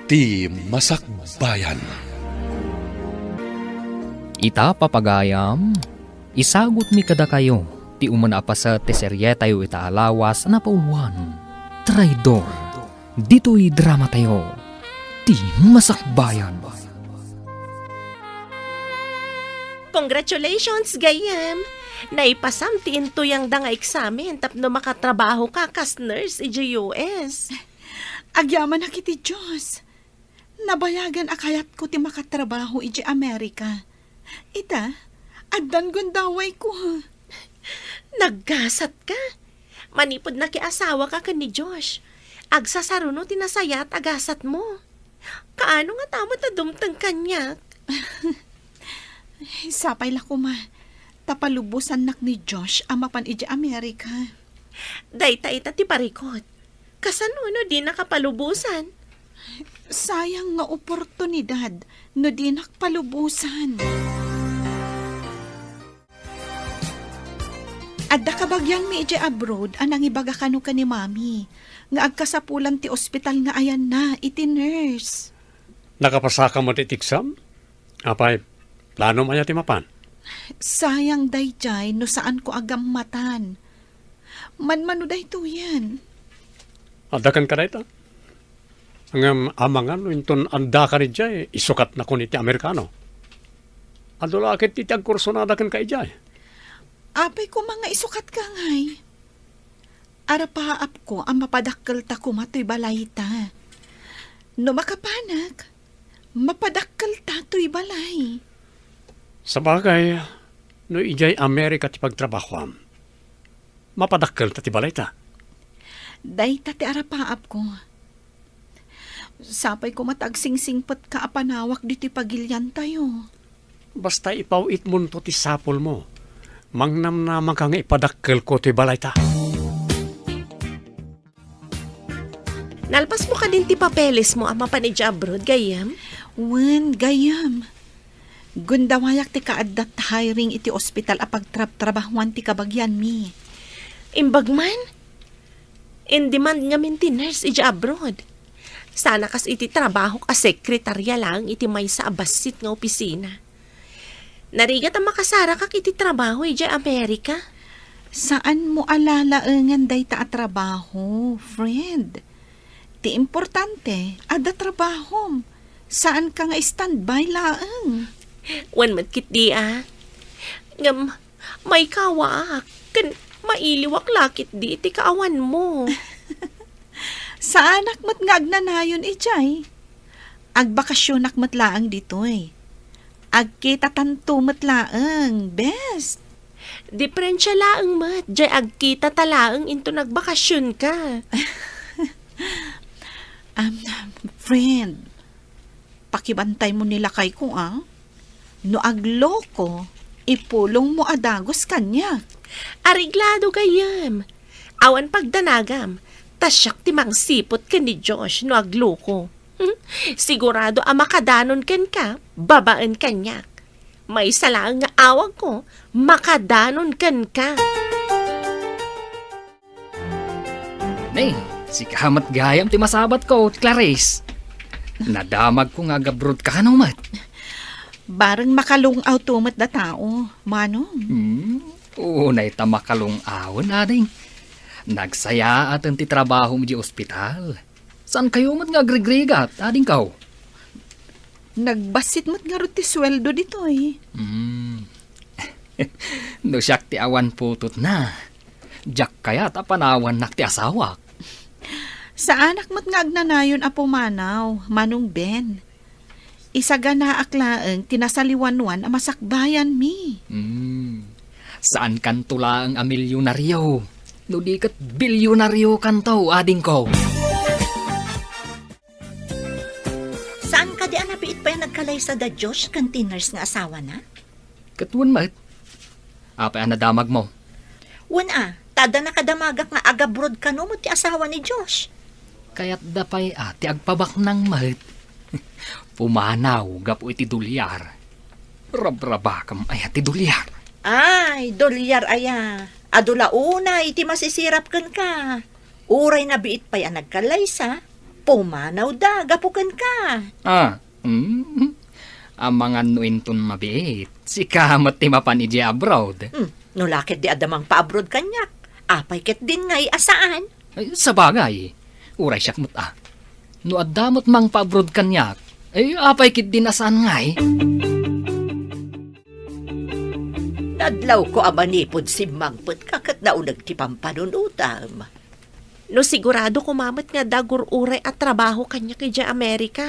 ti Masakbayan. Ita papagayam, isagot mi kada kayo, ti umana pa sa teserye tayo itaalawas na pauwan. Traidor, dito'y drama tayo, ti Masakbayan. Congratulations, gayam! Naipasam ti into yang da nga eksamen tapno makatrabaho ka kas nurse i US. Agyaman na kiti Diyos. Nabayagan akayat ko ti makatrabaho iti Amerika. Ita, addan gundaway ko. Naggasat ka? Manipod na kiasawa ka ni Josh. Agsasaruno tinasayat agasat mo. Kaano nga tamo ta dumtang kanyak? Sapay la ko ma. Tapalubusan nak ni Josh ang mapan iti Amerika. Dayta ita ti parikot. Kasano no di nakapalubusan? Sayang nga oportunidad no di nakpalubusan. Adda kabagyang mi iti abroad anang ibaga kano ka ni mami. Nga agkasapulan ti ospital nga ayan na iti nurse. Nakapasa ka mo ti tiksam? Apay, plano maya ti mapan? Sayang dayjay no saan ko agammatan. Manmano dayto yan. Adakan ka na ito? Ang amangan, inton anda ka rin dyan, isukat na kun iti Amerikano. Adula akit iti agkurso na adakan ka ijay. Apay ko mga isukat ka ngay. Arapaap ko ang mapadakkel ta ko matoy balay ta. No makapanak, mapadakkel ta to'y balay. Sa bagay, no ijay Amerika ti pagtrabahwam, mapadakkel ta ti balay ta. Day tati arapaap ko. Sapay ko matagsingsingpot ka apanawak dito pagilyan tayo. Basta ipawit mo to ti sapol mo, mangnam naman kang ipadakkel ko ti balay ta. Nalpas mo ka din ti papeles mo ama pa ni abroad, gayam? Wen, gayam. Gundawayak ti kaaddat hiring iti ospital a pagtrabahwan ti kabagyan mi. Imbagman? In demand nga minti nurse iti abroad. Sana kas iti trabaho ka sekretarya lang iti may sa abasit nga opisina. Narigat ang makasara kak iti trabaho iti Amerika. Saan mo alalaengan day ta a trabaho, friend? Ti importante, ada trabaho. Saan ka nga standby laeng? Wan matkit di Ngam, may kawaak. Kan mailiwak lakit di iti kaawan mo. Sa anak mo't nga agnanayon ijay. Agbakasyonak mo't laang ditoy. Agkita tanto mo't laang, best. Diferensya laang mat. Diyay agkita talaang into nagbakasyon ka. Friend, pakibantay mo nila kay ko No agloko, ipulong mo adagos kanya. Ariglado gayam. Awan pagdanagam. Tasyak timang sipot ka ni Josh no agloko. Sigurado ang makadanon ken ka, babaan kanyak. May salang nga awag ko, makadanon ken ka. Nay, si kahamat gayam ti masabat ko, Clarice. Nadamag ko nga gabrod ka mat. Barang makalong automat na tao, manong. Unay ta makalong awon, ading. Nagsaya atan ti trabaho mo di ospital. Saan kayo mat nga agregregat, ading kaw? Nagbasit mo't nga rin ti sweldo dito No siyak ti awan putot na. Diyak kaya ta panawan nak ti asawak. Sa anak mo't nga agnanayon a pumanaw, manong Ben. Isaga na aklaeng tinasaliwanwan a masakbayan mi. Saan kan tula ang amilyonaryo? No di kat bilyonaryo kantaw, ading ko. Saan ka di anapiit pa yung nagkalay sa da Josh kantiners nga asawa na? Katuan mat. Apa ang nadamag mo? Wana, tada nakadamagak nga agabrod ka no mo ti asawa ni Josh. Kaya't dapay ati agpabak ng mat. Pumanaw gapo iti dulyar. Rabrabakam ay ati dulyar. Ay, dolyar aya. Adula una iti masisirap kan ka. Uray na biit pa yan nagkalay sa. Pumanaw da, gapukan ka. Ang mga nuinton mabiit, si kamat ti mapan iji abroad. No lakit di adamang pa-abroad kanyak. Apay ket din ngay asaan. Sa bagay, uray siyak mo't No adamot mang pa-abroad kanyak, apay kit din asaan ngay. Nadlaw ko amanipod si Mangput kakat naunag ti pampanunutam. No sigurado kumamat nga dagur uray at trabaho kanya kay Dya Amerika.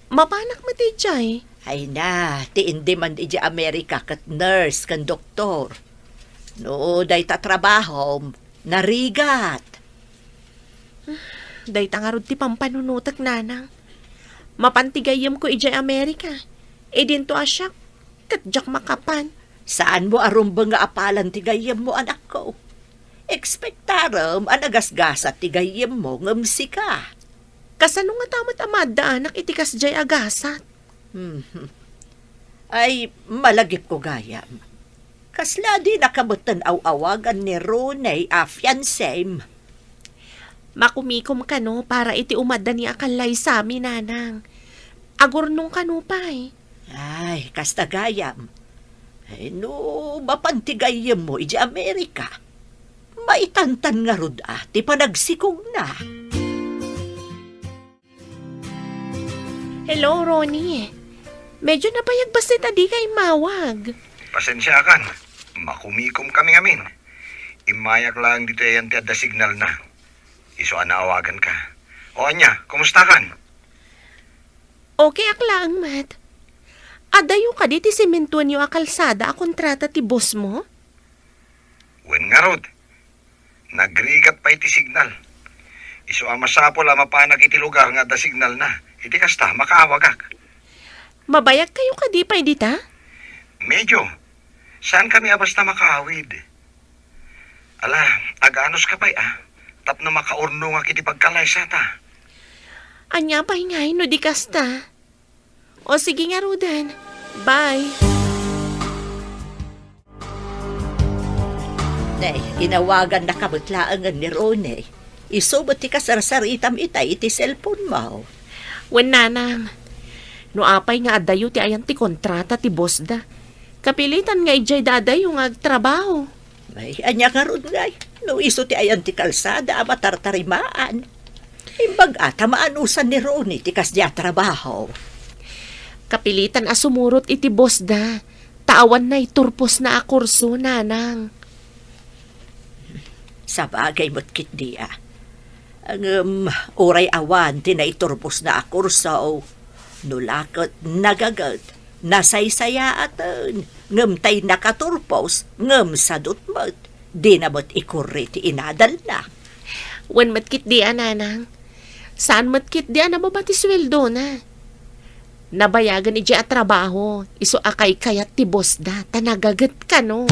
Mapanak mo ti Dya. Ay na, ti indi man iji Amerika kat nurse kan doktor. No, day ta trabaho, narigat. Day tangarod ti pampanunutak nanang. Mapantigayam ko ijay Amerika. E dinto asyak, katjak makapan. Saan mo arumba nga apalan tigayam mo anak ko? Ekspektaram anagasgasa tigayam mo ngamsi ka. Kasano nga tamat amada anak itikas jay agasat. Ay, malagip ko gayam. Kasla di nakabutan awagan ni Ronay a fiancém. Makumikom ka no para iti umada ni akalay sa amin nanang. Agurnong ka no pa eh. Ay, kasta gayam. Ay, no, mapantigayam mo iji Amerika. Maitantan nga rod ti panagsikog na. Hello, Ronnie. Medyo napayag basit adi kay mawag. Pasensya kan, makumikom kami ngamin. Imayak lang dito yan ti adda signal na. Iso anaawagan ka. O anya, kumusta kan? Okay aklang, Mat. Adayo ka di ti simentuan yung akalsada a kontrata ti boss mo? Wen nga rod. Nagrigat pa iti signal. Iso amasapol mapanag iti lugar nga adda signal na. Iti kasta, makaawagak. Mabayag kayo ka di pa dita? Medyo. Saan kami basta makaawid? Ala, aganos ka pa'y Tapno makaurno nga kiti pagkalay sa ta. Anya pa ingay no di kasta. O sige nga Rudan. Bye. Nay, inawagan na kabutlaangan ni Ronay. Isubot ti kasarsaritam itay iti cellphone mo. Wen nanang. No apay nga adayo ti ayan ti kontrata ti boss da. Kapilitan nga ijay dadayo nga agtrabaho. Ay, anya ka ron ngay. No iso ti ayan ti kalsada matartarimaan. Imbag ata maanusan ni Ronnie ti kasya trabaho. Kapilitan a sumurot iti boss da. Tawan na iturpos na a kurso nanang. Sa bagay mo't kit diya. Ang oray awan tinaiturpos na a kurso. Nulakot nagagat. Nasaysaya atan. Ngem tay nakaturpos. Ngem sadot mo't. Di na mo't ikurri ti inadal na. Wen matkit di nanang. Saan matkit di na mabati sweldo na? Nabayagan iji at trabaho. Iso akay kayat ti boss da. Tanagagat ka no.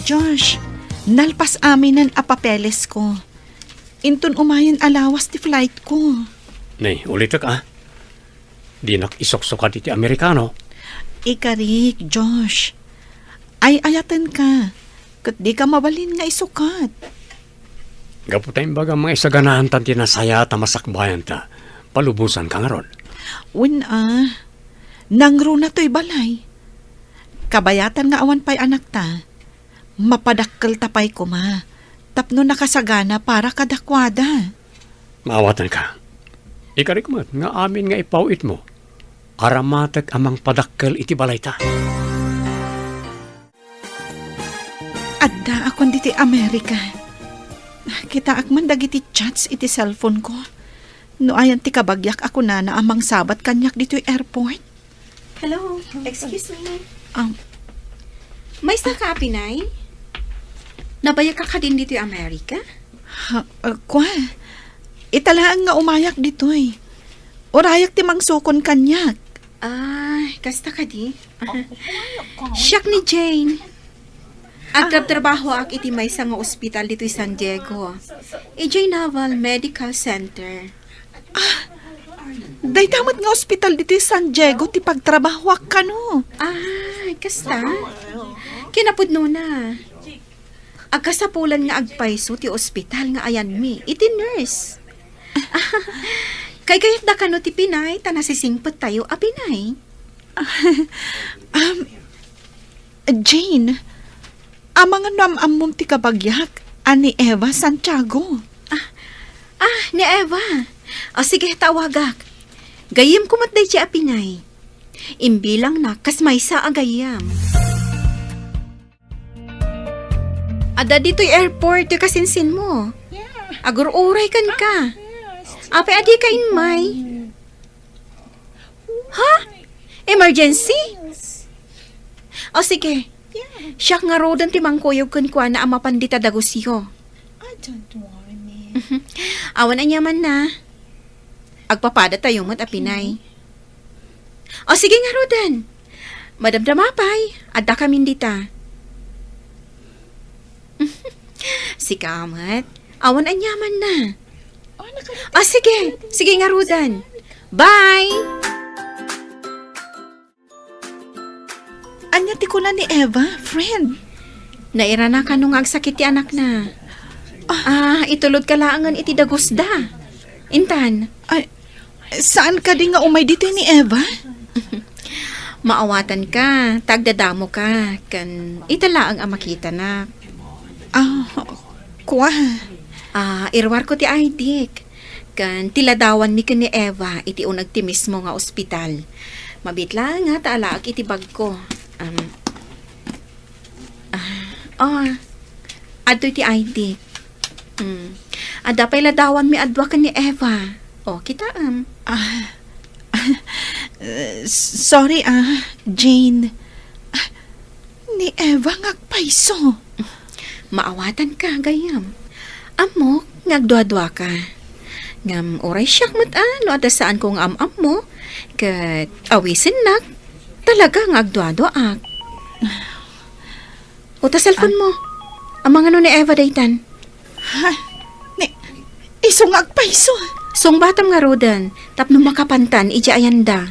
Josh, nalpas aminan a papeles ko. Intun umayan alawas ti flight ko. Nay, ulit ka. Di nakisok-sokat iti Amerikano. Ikarik, Josh. Ay ayatan ka. Kat di ka mabalin nga isukat. Gaputay baga mga isaganahan tan tinasaya ta masakbayan ta. Palubusan ka nga ron. Nangro na to'y balay. Kabayatan nga awan pa'y anak ta. Mapadakkel tapay ko ma. Tapno nakasagana para kadakwada. Maawatan ka. Ikarik mo nga amin nga ipawit mo. Aramatek amang padakkel iti balay ta. Adda akon diti Amerika. Kita akman dagiti chats iti cellphone ko. No ayan ti kabagyak ako na amang sabat kanyak dito airport. Hello, excuse me. May Sa kapinay? Nabaya ka din dito yung Amerika? kwa, italaan nga umayak dito eh. Orayak ti mangsukon kanyak. Ay, kasta ka di? Siyak ni Jane. Agtrabaho ak iti may nga ospital dito San Diego. EJ Naval Medical Center. Day damat nga ospital dito San Diego ti pagtrabahwak ka no. Ay, kasta? Kinapudno na. Agkasapulan nga agpayso ti ospital nga ayan mi, iti nurse. Kay kayat da kano ti Pinay, tanasisingpet tayo a Pinay. Jane, amang namamom ti kabagyak, ani Eva Santiago. Ni Eva. O sige, tawagak. Gayam kumatday ti a Pinay. Imbilang na, kas maysa a gayam. Ada dito'y airport, yung kasinsin mo. Agur uray kan ka. Ape adi ka inmay. Ha? Emergency? O sige. Siyak nga rodan ti mangkuyog kun kwa na ama pandita dagusyo. Awan na nyaman na. Agpapada tayo mo't apinay. O sige nga rodan. Madamdamapay. Adda kami dita. Si Kamat. Awan ang nyaman na. Sige. Sige nga rodan. Bye! Anya ti kuna ni Eva, friend. Naira na ka nung agsakit ti anak na. Itulod ka laangan iti dagusda. Intan, Ay, saan ka di nga umay dito ni Eva? maawatan ka, tagdadamo ka, kan italaang ang makita na. Kuha. Irwar ko ti Aidik. Kan tiladawan mi ni Eva iti unag ti mismo nga ospital. Mabitla nga taalaak iti bag ko. Adto ti Aidik. Ada pa'y ladawan mi adwa ka ni Eva. O, kita Sorry, Jane. Ni Eva ngagpaiso. Maawatan ka, gayam. Amo, ngagdwa-dwa ka. Ngam, oray siyak mat no ada saan kong am-am mo. Kat awisin nak, talaga ngagdwa-dwa ak. Uta cellphone mo. Amang ano ni Eva daytan. Iso ngagpaiso. Song batam nga rodan, tapno makapantan, ija ayanda.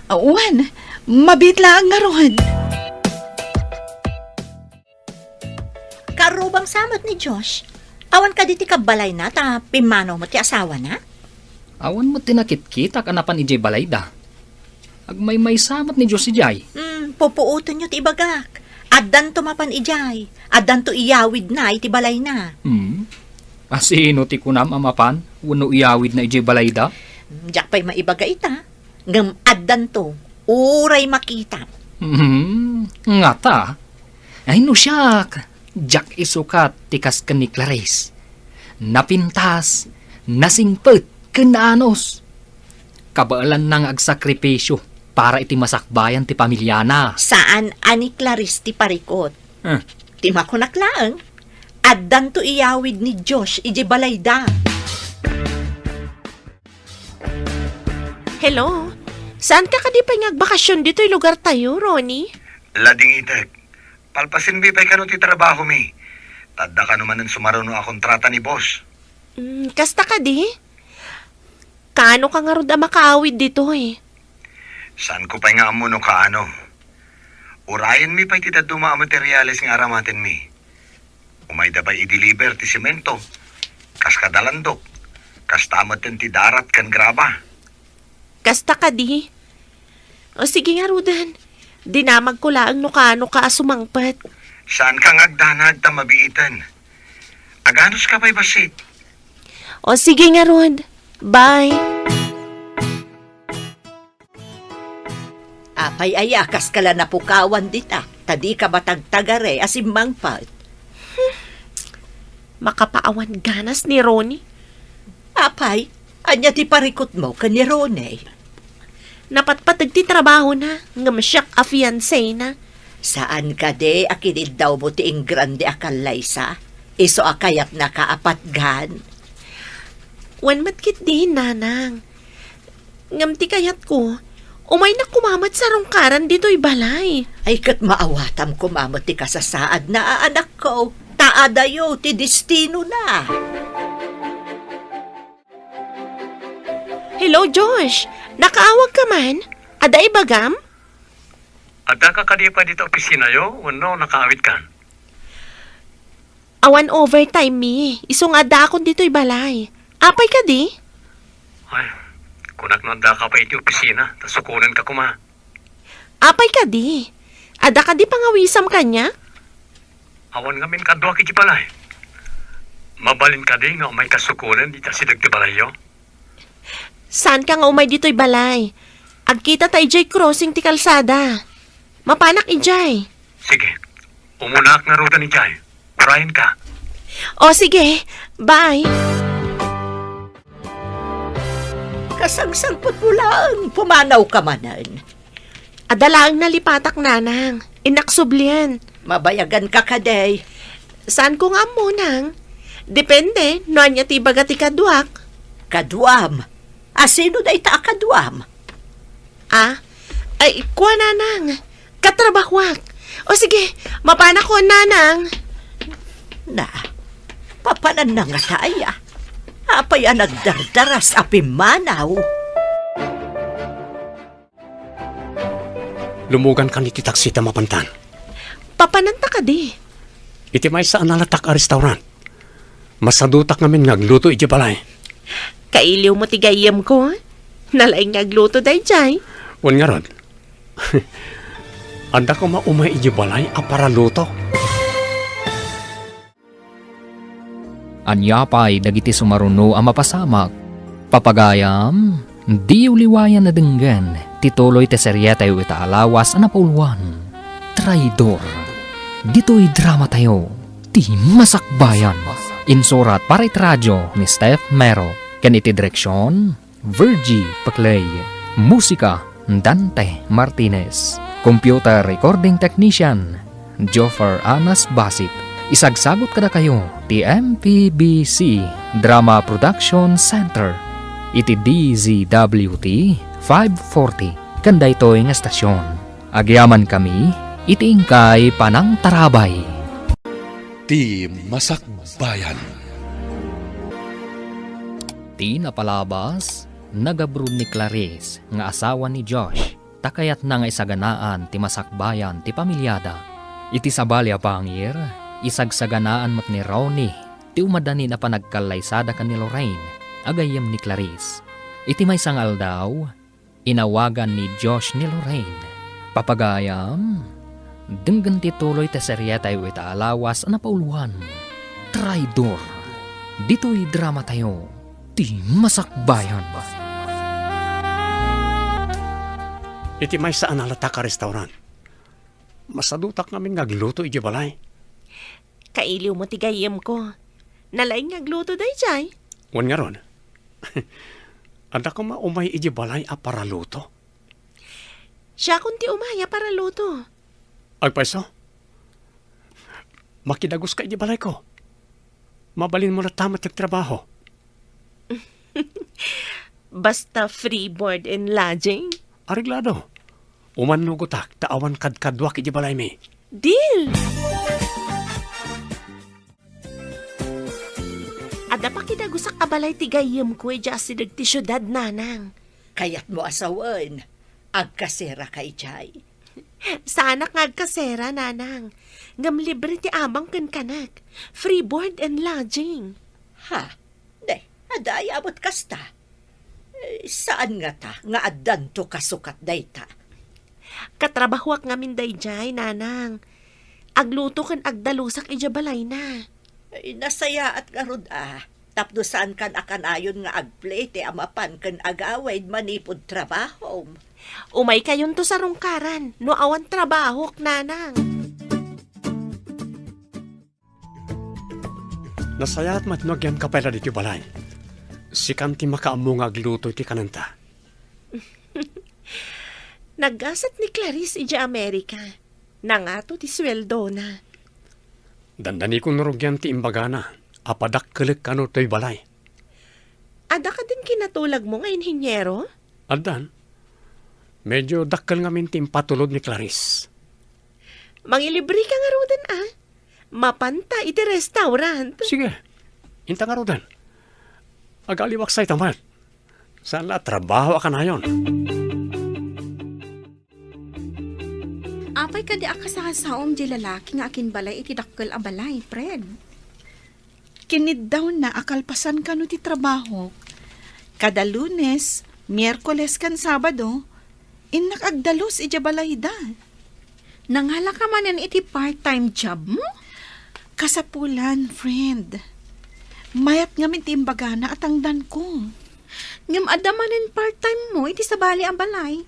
Wan, mabitla ang ngarohan. Karubang samot ni Josh. Awan ka diti kabalay na, ta pimano mo ti asawa na? Awan mo tinakit-kita kanapan ijay balayda. Agmay-may samat ni Diyos ijay. Pupuuton nyo ti ibagak. Addan tumapan ijay. Addan to iyawid na, iti balay na. Asino ti kunam amapan, wano iyawid na ijay balayda? Diyak pa'y maibaga ita. Ngam addan to, uray makita. Nga ta. Ay no siyak. Jack isukat tikas ka ni Clarice. Napintas, nasingpet, kanaanos. Kabaalan nang agsakripisyo para iti masakbayan ti pamilyana. Saan ani Clarice ti parikot? Ti makunaklaan. Addan to iyawid ni Josh iji balayda. Hello? Saan ka kadipay ngagbakasyon dito'y lugar tayo, Ronnie? Lading itek. Palpasin mi pa'y kano ti trabaho mi. Tadda ka naman ng sumaruno a kontrata ni boss. Kasta ka di? Kaano ka nga rod makaawid dito eh? Saan ko pa'y nga amuno kaano? Urayan mi pa'y ti daduma a materyales nga aramaten mi. Umay da pa'y i-deliver ti semento. Kas kadalandok. Kas tamaten ti darat kan graba. Kasta ka di? O sige nga rodan. Dinamag ko laang no kaano ka asumangpat. Saan ka ngagdanag ta mabiitan? Aganos ka pa'y basit? O sige nga Rod. Bye. Apay ayakas kala napukawan dita. Tadi ka batagtagare asimbang pat. Makapaawan ganas ni Ronnie. Apay, anya ti parikot mo ka ni Ronnie. Napatpatag ti trabaho na. Ngamasyak a fiancé na. Saan ka de akinid daw mo ti ing grande akalaysa? Iso akayat na kaapatgan. Wan matkit din, nanang. Ngam ti kayat ko, umay na kumamat sa rungkaran dito'y balay. Ay kat maawatam kumamot ti kasasaad na anak ko. Taadayo ti destino na. Hello, Josh. Nakaawag ka man? Ada ibagam? Ada ka kadi pa dito opisina yo, wano nakaawit kan? Awan overtime mi. Isungada akon dito'y balay. Apay ka di? Ay, kunak no anda ka pa iti opisina, tasukunan ka kuma. Apay ka di? Ada ka di pangawisam kanya? Awan ngamin kadwa kiti balay. Mabalin ka di nga may kasukunan di ta sidag ti balayo. Saan ka nga umay dito'y balay? Agkita tayo jay crossing ti kalsada. Mapanak ijay. Sige, umunak na ruta ni Jai. Urahin ka. O sige, bye. Kasangsangpot mo lang, pumanaw ka manan. Adalaang nalipatak nanang. Inaksublian. Mabayagan ka kaday. Saan ko nga munang? Depende, no anya ti baga ti kaduak. Kadwam. Asino day ta kadwam? Ah, ay, kuha nanang. Katrabahwak. O sige, mapana ko nanang. Na, papanan na nga tayo. Apay ang nagdardaras api manaw. Lumugan ka ni ti taksita mapantan. Papananta ka di. Iti may saan nalatak a restaurant. Masadutak ngamin ngagluto iti balay. Kailiw mo ti gayem ko. Nalaing nagluto day jay. Wan nga rod. Anda ko maumay iti balay a para luto. Anyapay dagiti sumaruno ang mapasamak. Papagayam, di uliwayan na denggan, tituloy te seryetayo itaalawas na pauluan. Traidor. Dito'y drama tayo. Ti masakbayan. Insurat para radyo ni Steph Mero. Kaniti direksyon, Virgie Paclay. Musika, Dante Martinez. Computer recording technician, Joffer Anas Basit. Isagsagot kada kayo ti MPBC Drama Production Center. Iti DZWT 540 kanda ito'y nga estasyon. Agyaman kami, iti ingkay panang tarabay. Ti Masakbayan. Ti napalabas, nagabrud ni Clarice nga asawa ni Josh. Takayat na nga isaganaan ti masakbayan ti pamilyada. Iti sabalya pangir, isagsaganaan mat ni Ronnie, ti umadani na panagkalaysada ka ni Lorraine, agayam ni Clarice. Iti may sangal daw, inawagan ni Josh ni Lorraine. Papagayam, denggan ti tuloy te seryeta yu itaalawas na pauluan. Traidor. Dito'y drama tayo, ti masakbayan. Iti may saan nalatak a restaurant. Masadutak ngamin ngagluto iti balay. Kailiw mo ti gayem ko. Nalaing nagluto day jay. Wan nga ron. Anda ko maumay iti balay a para luto. Siya kunti umaya para luto. Agpaiso, makidagos ka iti balay ko. Mabalin mo na tamat ng trabaho. Basta free board and lodging. Ariglado, umanugotak, taawan kadkadwak iti balay mi. Deal! Ada pa kidagusak abalay ti gayem ko sidag ti syudad nanang. Kayat mo asawan. Agkasera kay Jai. Sa anak ngagkasera nanang. Ngam libre ti amang kanak. Free board and lodging. Ha? De, aday abot kasta. Saan nga ta? Nga addan to kasukat day ta. Katrabahuak ngamin day jay nanang. Agluto kan agdalusak ijabalay na. Nasaya at karod Tapno saan kan akan ayon nga agplay te amapan kan agawid manipod trabaho. Umay kayon to sa rungkaran. No awan trabahok nanang. Nasaya at matnogyan ka pala dito balay. Sikan ti makaamong agluto iti kananta. Naggasat ni Clarice ija Amerika. Nangato ti sweldo na. Dandani ko narugyan ti imbagana. Apadak kelik kano to'y balay. Ada ka din kinatulag mo nga inhinyero? Adan, medyo dakkel nga mintim patulod ni Clarice. Mangilibre ka nga rodan Mapanta iti restaurant. Sige, inta nga rodan. Agaliwak sa'y taman. Saan la trabaho ka na yon? Apay ka di akasasaom di lalaki nga akin balay iti dakkel a balay, Fred. Kinid daw na akalpasan ka no ti trabaho. Kada Lunes, Miyerkules kan Sabado, inak agdalos ija balayda. Nangala ka man iti part-time job mo? Kasapulan, friend. Mayat ngamin ti imbagana at angdan ko. Ngam adamanin part-time mo, iti sabali ang balay.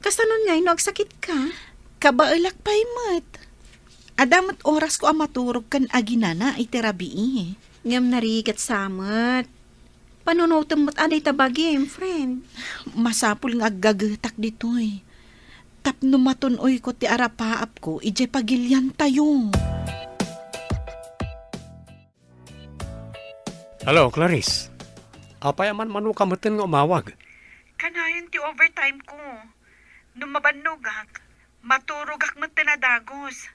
Kasanon ngay, no agsakit ka? Kabailak pa imat. Adamat oras ko ang maturog kan aginana iti rabii. Ngam narigat samat. Panunutom mo't aday tabagim, friend. Masapul nga agagatak ditoy. Tapno matunoy ko ti arapaap ko, ije pagilyan tayo. Hello, Clarice. Apay man manukamatan nga umawag. Kanayon ti overtime ko. Nung mabanugak, maturugak mo tinadagos.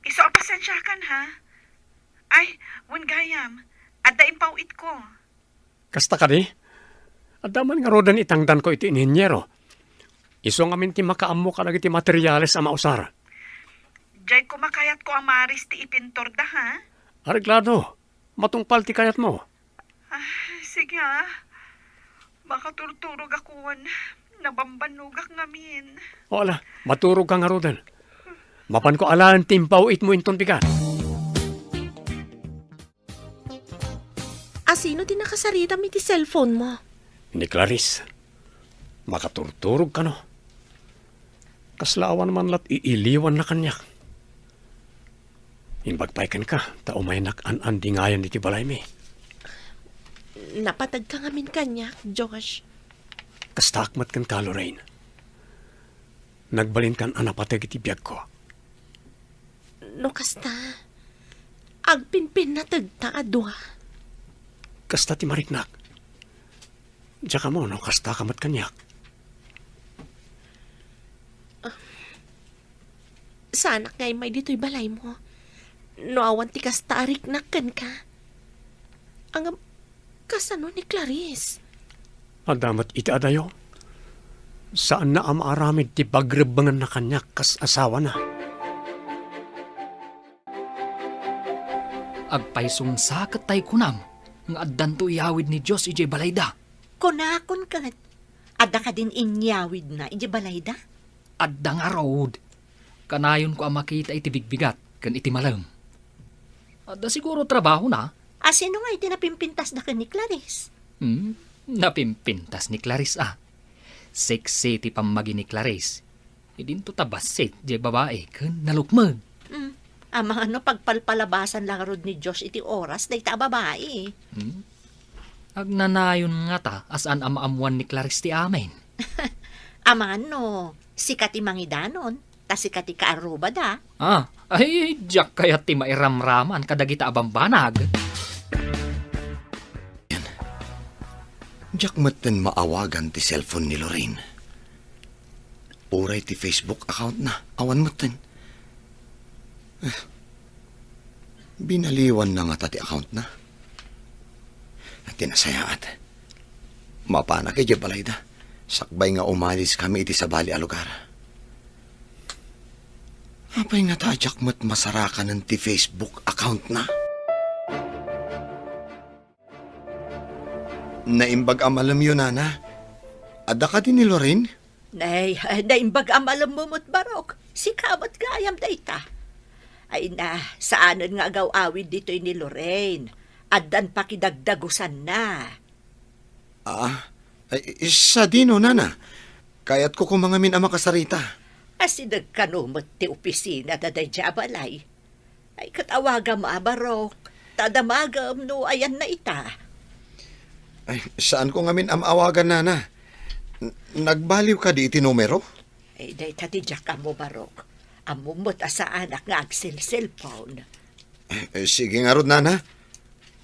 Iso apasensya kan ha? Ay, wan gayam. Adda impawit ko. Kasta ka di? Adaman nga rodan itangdan ko iti inhinyero. Iso nga minti makaammo ka iti materyales ang mausara. Diyay kumakayat ko ang maris ti ipintor da ha? Areglado, matungpal ti kayat mo. Sige ha. Baka turturog akuan. Nabambanugak ngamin. O ala, maturog ka nga rodan. Mapan ko alaan timpaw it mo inton bigat. Asino din nakasarita mi ti cellphone mo? Ni Clarice, makaturturog ka no. Kaslaawan man lat iiliwan na kanyak. Imbagpaykan ka, tao may nakan-andi ngayon iti balay mi. Napatag ka ngamin kanya, Josh. Kastakmat kan ka, Lorraine. Nagbalin kan anapatag iti biyag ko. No kasta, agpinpin na tagta adwa. Kasta ti mariknak. Diya ka mo, no, kasta kamat kanyak. Sana ngay may dito'y balay mo. No awan ti kasta ariknak kan ka. Ang kasano ni Clarice. Adamat iti adayo. Saan na amaaramid ti pagrebangan na kanyak kas asawa na. Agpaysungsa kat tay kunam, nga addan to iyawid ni Diyos ije balayda. Kunakon kat. Adda ka din inyawid na, iti balayda. Adda nga road. Kanayon ko ang makita iti bigbigat, kan iti malam. Adda siguro trabaho na. Asino nga iti napimpintas na ka ni Clarice? Napimpintas ni Clarice Sexy ti pamagi ni Clarice. Idinto tabasit di babae kan nalukmag. Ang mga pagpalpalabasan lang rod ni Josh iti oras na ita babae. Agnanayon nga ta asan amaamuan ni Clarice ti amin. Aman no, sikat ti mangidanon, ta sikat ti kaaruba da. Ay, diyak kaya ti mairamraman kadagita abambanag. Diyak maten maawagan ti cellphone ni Lorraine. Uray ti Facebook account na, awan maten. Binaliwan na nga ti account na. At tinasayaat. Mapana kay balayda. Sakbay nga umalis kami iti sa bali a lugar. Apay nga tadyak mat masarakan ng ti Facebook account na. Naimbag amalam yun, Nana. Ada ka din ni Lorraine? Nay, naimbag amalam mo mo't barok. Si kamat gayam da ita. Ay na, saanan nga agaw-awid dito ni Lorraine. Addan pakidagdagusan na. Sa dino, Nana. Kaya't ko kumangamin ang makasarita. Asi nagkanumot ti opisina da day jabalay. Ay katawagam barok. Tadamagam no ayan na ita. Ay, saan ko ngamin am awagan, Nana? Nagbaliw ka di iti numero? Ay day tatidyak ka mo barok. Amumot asa anak nga agsil-cellphone. Sige nga rod, Nana.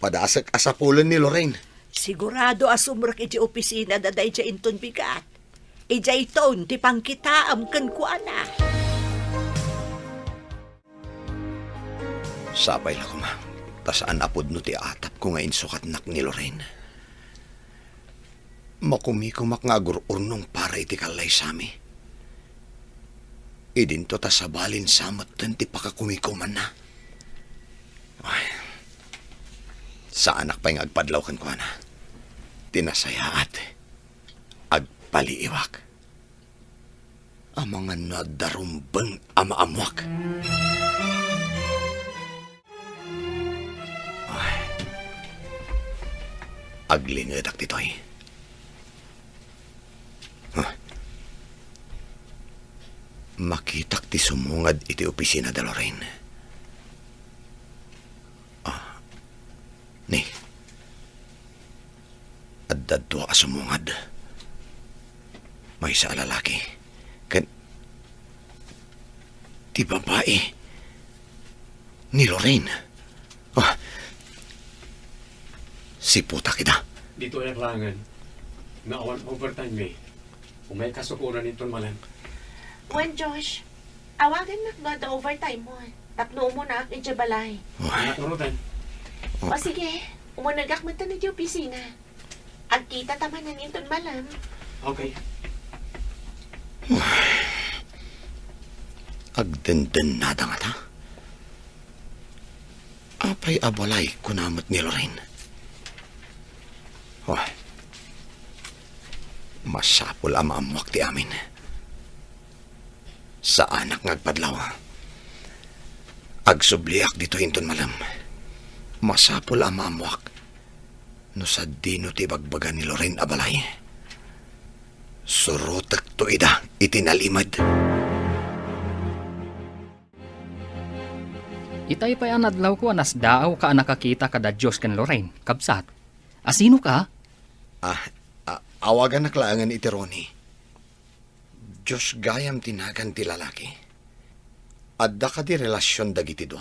Padasak asapulan ni Lorraine. Sigurado asumrak iti opisina da day inton bigat. Ija iton ti pangkitaam ken kuana. Sabay la ko, ma. Tasaan apod no ti atap ko nga insukat nak ni Lorraine. Makumikumak nga agururnong para iti kalay sami. Idinto ta sabalin samat ti pakakumikuman na. Ay, Sa anak pa yung agpadlaw kan ko na. Tinasayaat. Agpaliiwak. Ang mga nadarumbang amaamwak. Ay. Aglingadak ditoy. Huh. Makitak ti sumungad iti opisina de Lorraine. Ni. At dadto sumungad. May isa lalaki. Ti babae. Ni Lorraine. Si puta kita. Dito ay kailangan na awan overtime me. Kung may kasukuran nito malan. Wan, Josh, awagan na the overtime mo. Tapno mo na ang balay. Naturutan. O sige, umunagak man na di opisina. Agkita taman na nito malam. Okay. Agdenden nada nga ta. Apay abalay kunamot ni Lorraine. Masapul ang maamwak ti amin. Sa anak ngagpadlaw. Agsubliak dito hinton malam. Masapul ang maamwak. No sa dino ti bagbagan ni Lorraine abalay. Surutak to ida itinalimad. Itay pa'y anadlaw ko anas daaw ka nakakita kada Diyos kan Lorraine. Kabsat. Asino ka? Awagan na klaangan iti Ronnie. Diyos gayam tinagan ti lalaki. Adda ka di relasyon dagiti do.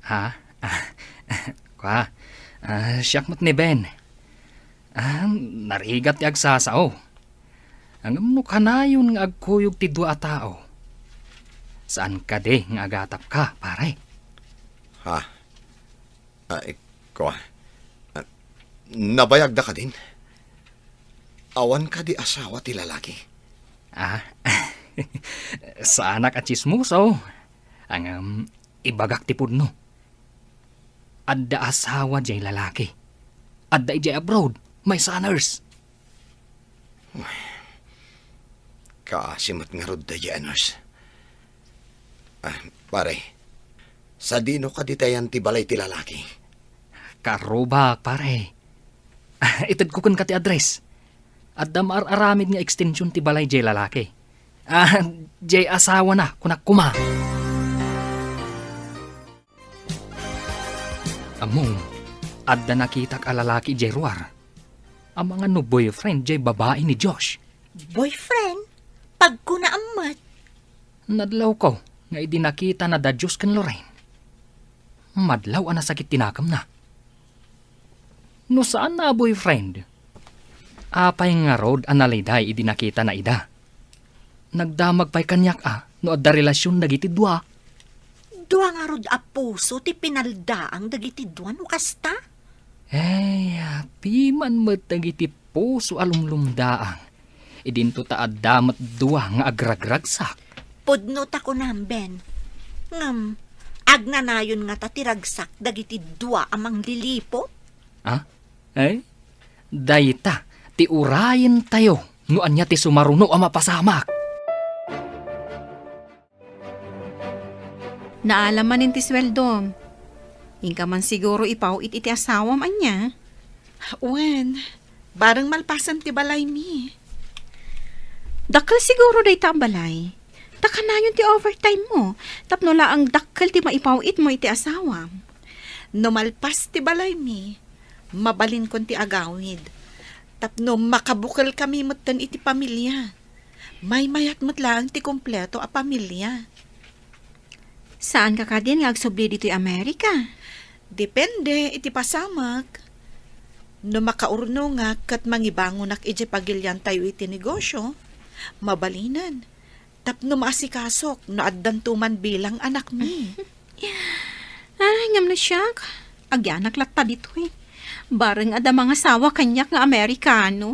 Ha? Siyak mo't ni Ben. Narigat ti agsasao. Ang kanayon nga agkuyog ti dua tao. Saan ka di nga agatap ka, pare? Nabayag da ka din. Awan ka di asawa ti lalaki. Sa anak at chismuso. Ang ibagak ti pudno. Adda asawa jay lalaki. Adda jay abroad. May saners. Kaasimot nga rod da janers. Pare, sa dino ka ditayan ti balay ti lalaki. Karubak, pare. Itad ko kun ka ti address. Adda maaramid nga extension ti balay jay lalaki. Jay asawa na kunak kuma. Among, adda nakitak a lalaki jay ruar. Ang mga no boyfriend jay babae ni Josh. Boyfriend? Pag ko na amat. Nadlaw ko nga idinakita na da Diyos kan Lorraine. Madlaw ang nasakit tinakam na. No saan na boyfriend? Apay nga road analiday idinakita na ida. Nagdamag pa'y kanyak no adda relasyon dagiti dua. Dua nga rod a puso ti pinaldaang dagiti duan o kasta? Piman mo dagiti puso alumlumdaang. Idinto ta addamat dua nga agragragsak. Pudno ta ko namben. Ngam, agnanayon nga tatiragsak dagiti dua amang lilipo? Dayta, ti urayin tayo, no anya ti sumaruno ang mapasamak. Naalaman ti sweldom. Ingka man siguro ipawit iti asawam anya. Wen, barang malpasan ti balay mi. Dakkel siguro day tambalay. Takanayon ti overtime mo. Tapno ang dakkel ti maipawit mo iti asawam. No malpas ti balay mi, mabalin kon ti agawid. Tapno makabukal kami matan iti pamilya. May mayat lang ti kompleto a pamilya. Saan ka kadin nga agsubli dito'y Amerika? Depende iti pasamak. No makaurno nga kat mangibangon ak iti pagilyan tayo iti negosyo, mabalinan. Tapno maasikasok no addantuman bilang anak mi. Ngam na siyak. Agyanak latta dito'y. Bareng ada mga sawa kanyak nga Amerikano.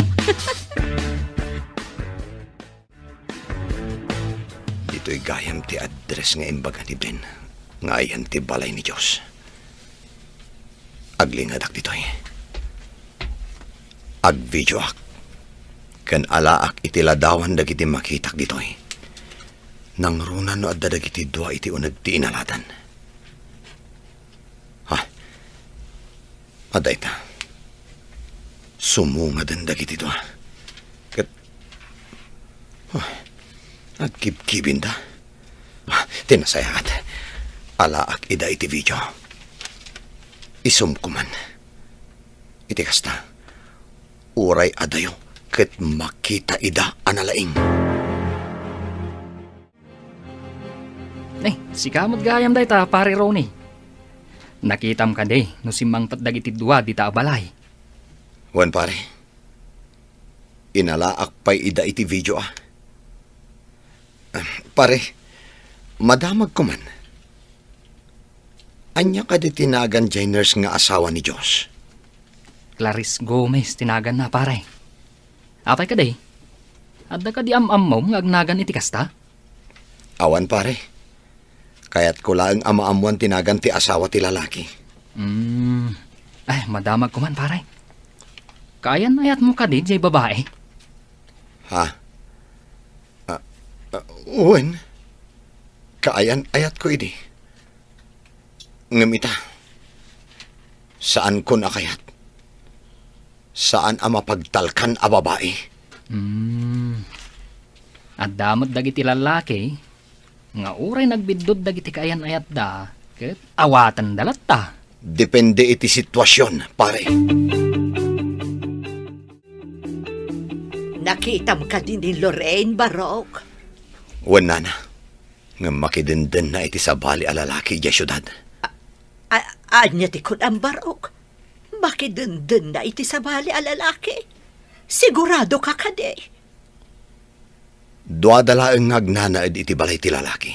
Dito'y gayam ti address nga imbaga ni Ben. Ngayon ti balay ni Diyos. Aglingadak ditoy. Agvidyoak. Kan alaak iti ladawan dagiti makitak ditoy. Nang runan no adda dagiti dua iti unag ti inalatan. Ha? Aday ta. Sumungadan dagiti dua. Kat... Agkibkibin da. Tinasayaat. Alaak ida iti video. Isumkuman. Iti kasta. Uray adayo. Ket makita ida analaing. Sikamot gayam day ta, pare Ronnie. Nakitam ka day, no simang patdag iti dua di ta abalay. Wan pare. Inalaak pa'y ida iti video pare, madamag ko man. Anya ka di tinagan Jainers nga asawa ni Diyos. Clarice Gomez, tinagan na pare. Apay ka day? Adda ka di am-am mo nga agnagan iti kasta? Awan pare. Kaya't ko lang amaamuan tinagan ti asawa ti lalaki. Madamag ko man pare. Kayan ayat mo ka di, jay babae. Ha? Uwen. Kaayan ayat ko idi. Ngamita. Saan ko nakayat? Saan ang mapagtalkan a babae? At damot dagiti lalaki, nga uray nagbidod dagiti kaayan ayat da, ket awatan dalat ta. Depende iti sitwasyon, pare. Nakitam ka din ni Lorraine, Barok. Wan na. Nga makidenden na iti sabali a lalaki di syudad. Anya ti kun ang Barok. Makidenden na iti sabali a lalaki. Sigurado ka kade. Duadala ang ngagnanaad iti balay ti lalaki.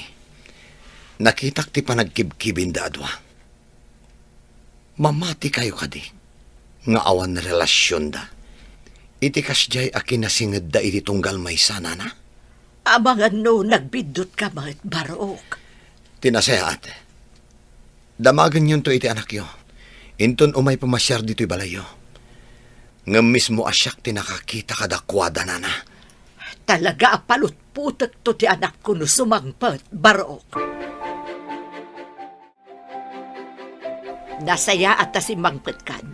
Nakitak ti panagkibkibin da adwa. Mamati kayo kadi. Nga awan na relasyon da. Iti kasjay akin nasingad da iti tunggal may sana na. Amangan no nagbidot ka mat, Barok. Tinasayaat. Damagan yun to iti anak yo. Inton umay pamasyar dito'y balayo. Nga mismo asyak tinakakita kadakwada na na. Talaga apalutputak to ti anak ko no sumangpat, Barok. Nasaya at si mangpat kan.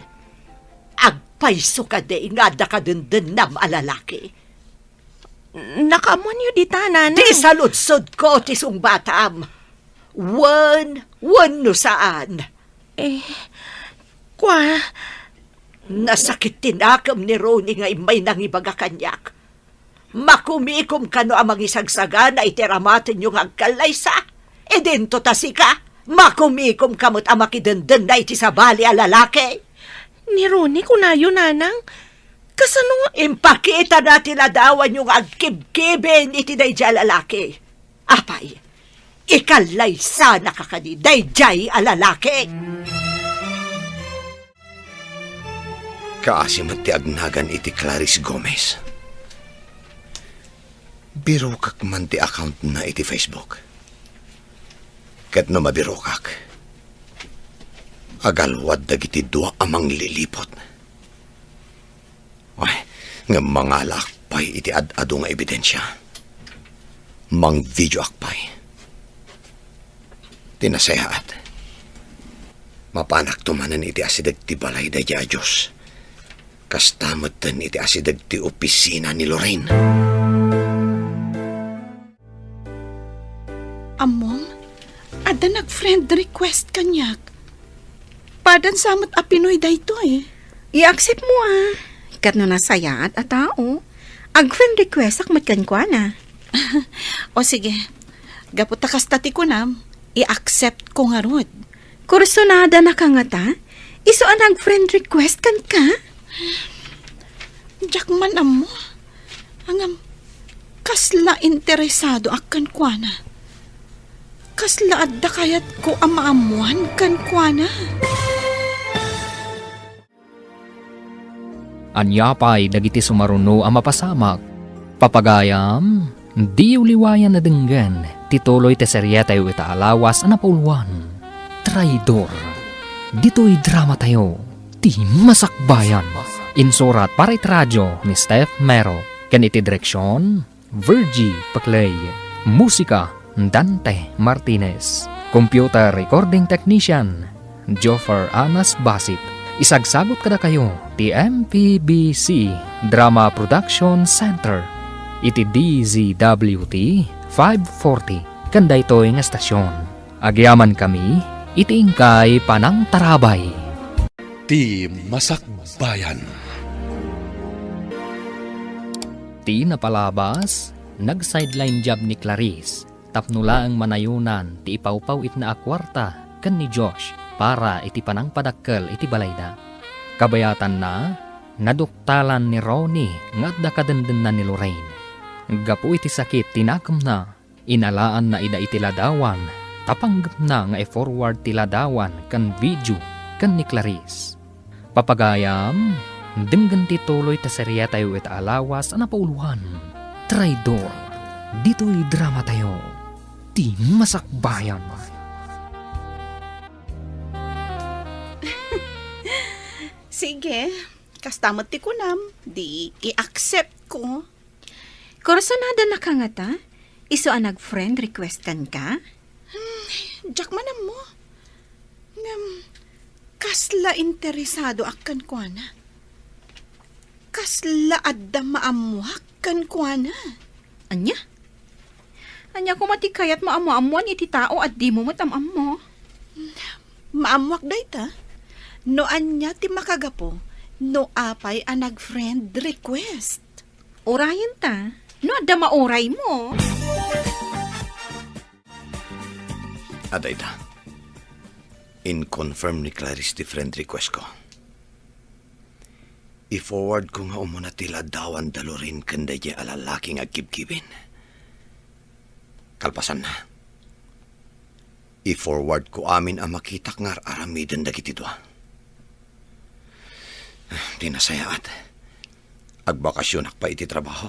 Agpaiso ka de ingada ka dendennam alalaki. Nakamon yu di tanan. Di saludsod ko ti sung batam. Wan no saan. Kwa, Nasakit tinakam ni Ronnie nga imay nang ibaga kanyak. Makumikom ka no amang isagsaga na iteramatin yung agkalaysa. E dento tasi ka, makumikom kamot amakidenden na iti sabali a lalaki. ni Ronnie kunayo nanang. Kasano nga? Impakita natin ladawan yung agkibkibin iti dayjay lalaki. Apay, ikalaysa na kakadi dayjay a lalaki. Kaasimat ti agnagan iti Clarice Gomez. Biro kak man ti account na iti Facebook. Ket no mabiro kak. Agalwad dagiti dua amang lilipot. Ay, nga mga lakpay iti ad-ado nga ebidensya. Mang video akpay. Tinasayaat. Mapanak tumanan iti asidag ti balay da Diyos. Kastamot tan iti asidag ti opisina ni Lorraine. Amom, ada nag-friend request kanyak. Padan samot a Pinoy dayto I-accept mo Kat no nasayaat a tao. Ag-friend request ak matkankwana. O sige, gaputa kastati ko nam, i-accept ko nga rod. Kursunada na ka nga ta? Iso ang nag-friend request kan ka? Diyak man amo. Angam, kasla interesado akan kuana. Kasla adda kayat ko amaamuan kan kuana. Anyapay dagiti sumaruno ang mapasamak. Papagayam, di uliwayan na denggan, tituloy te seryeta yu itaalawas ang napulwan. Traidor. dito'y drama tayo, ti masakbayan. Insurat para radyo ni Steph Mero. Kaniti direksyon, Virgie Paclay. Musika, Dante Martinez. Computer recording technician, Joffer Anas Basit. Isagsagot kada kayo, ti MPBC Drama Production Center. Iti DZWT 540. Kanda ito'y nga estasyon. Agyaman kami, iti ingkay panang tarabay. Ti Masakbayan. Ti napalabas, nag-sideline job ni Clarice. Tapnula ang manayunan, ti ipawpaw it na akwarta kan ni Josh para iti panang padakkel iti balayda. Kabayatan na, naduktalan ni Ronnie nga dakadenden na ni Lorraine. Gapu iti sakit tinakam na, inalaan na ida iti ladawan, tapanggap na nga i-forward ti ladawan kan video kan ni Clarice. Papagayam, denggan ti tuloy ta serya tayo it alawas na pauluhan. Traidor, dito'y drama tayo, ti masakbayan. Sige, kastamot ti kunam, di i-accept ko. Korsanada na ka nga ta? Iso ang nag-friend requestan ka? Jack manam mo. Kasla interesado akan kuana. Kasla adda maamuhak kan kuana. Anya? Anya ko matikayat maamu-amuan iti tao at di mo matamam mo. Maamuak day ta. No anya ti makagapo, no apay ang nag-friend request. Orayan ta. No adda maoray mo. Aday ta. In-confirm ni Clarice di friend request ko. I-forward ko nga umuna tila dawan dalurin kanda di alalaking agkibkibin. Kalpasan na. I-forward ko amin ang makitak nga aramidan dagiti dua. Di nasayaat. Agbakasyon akpa iti trabaho.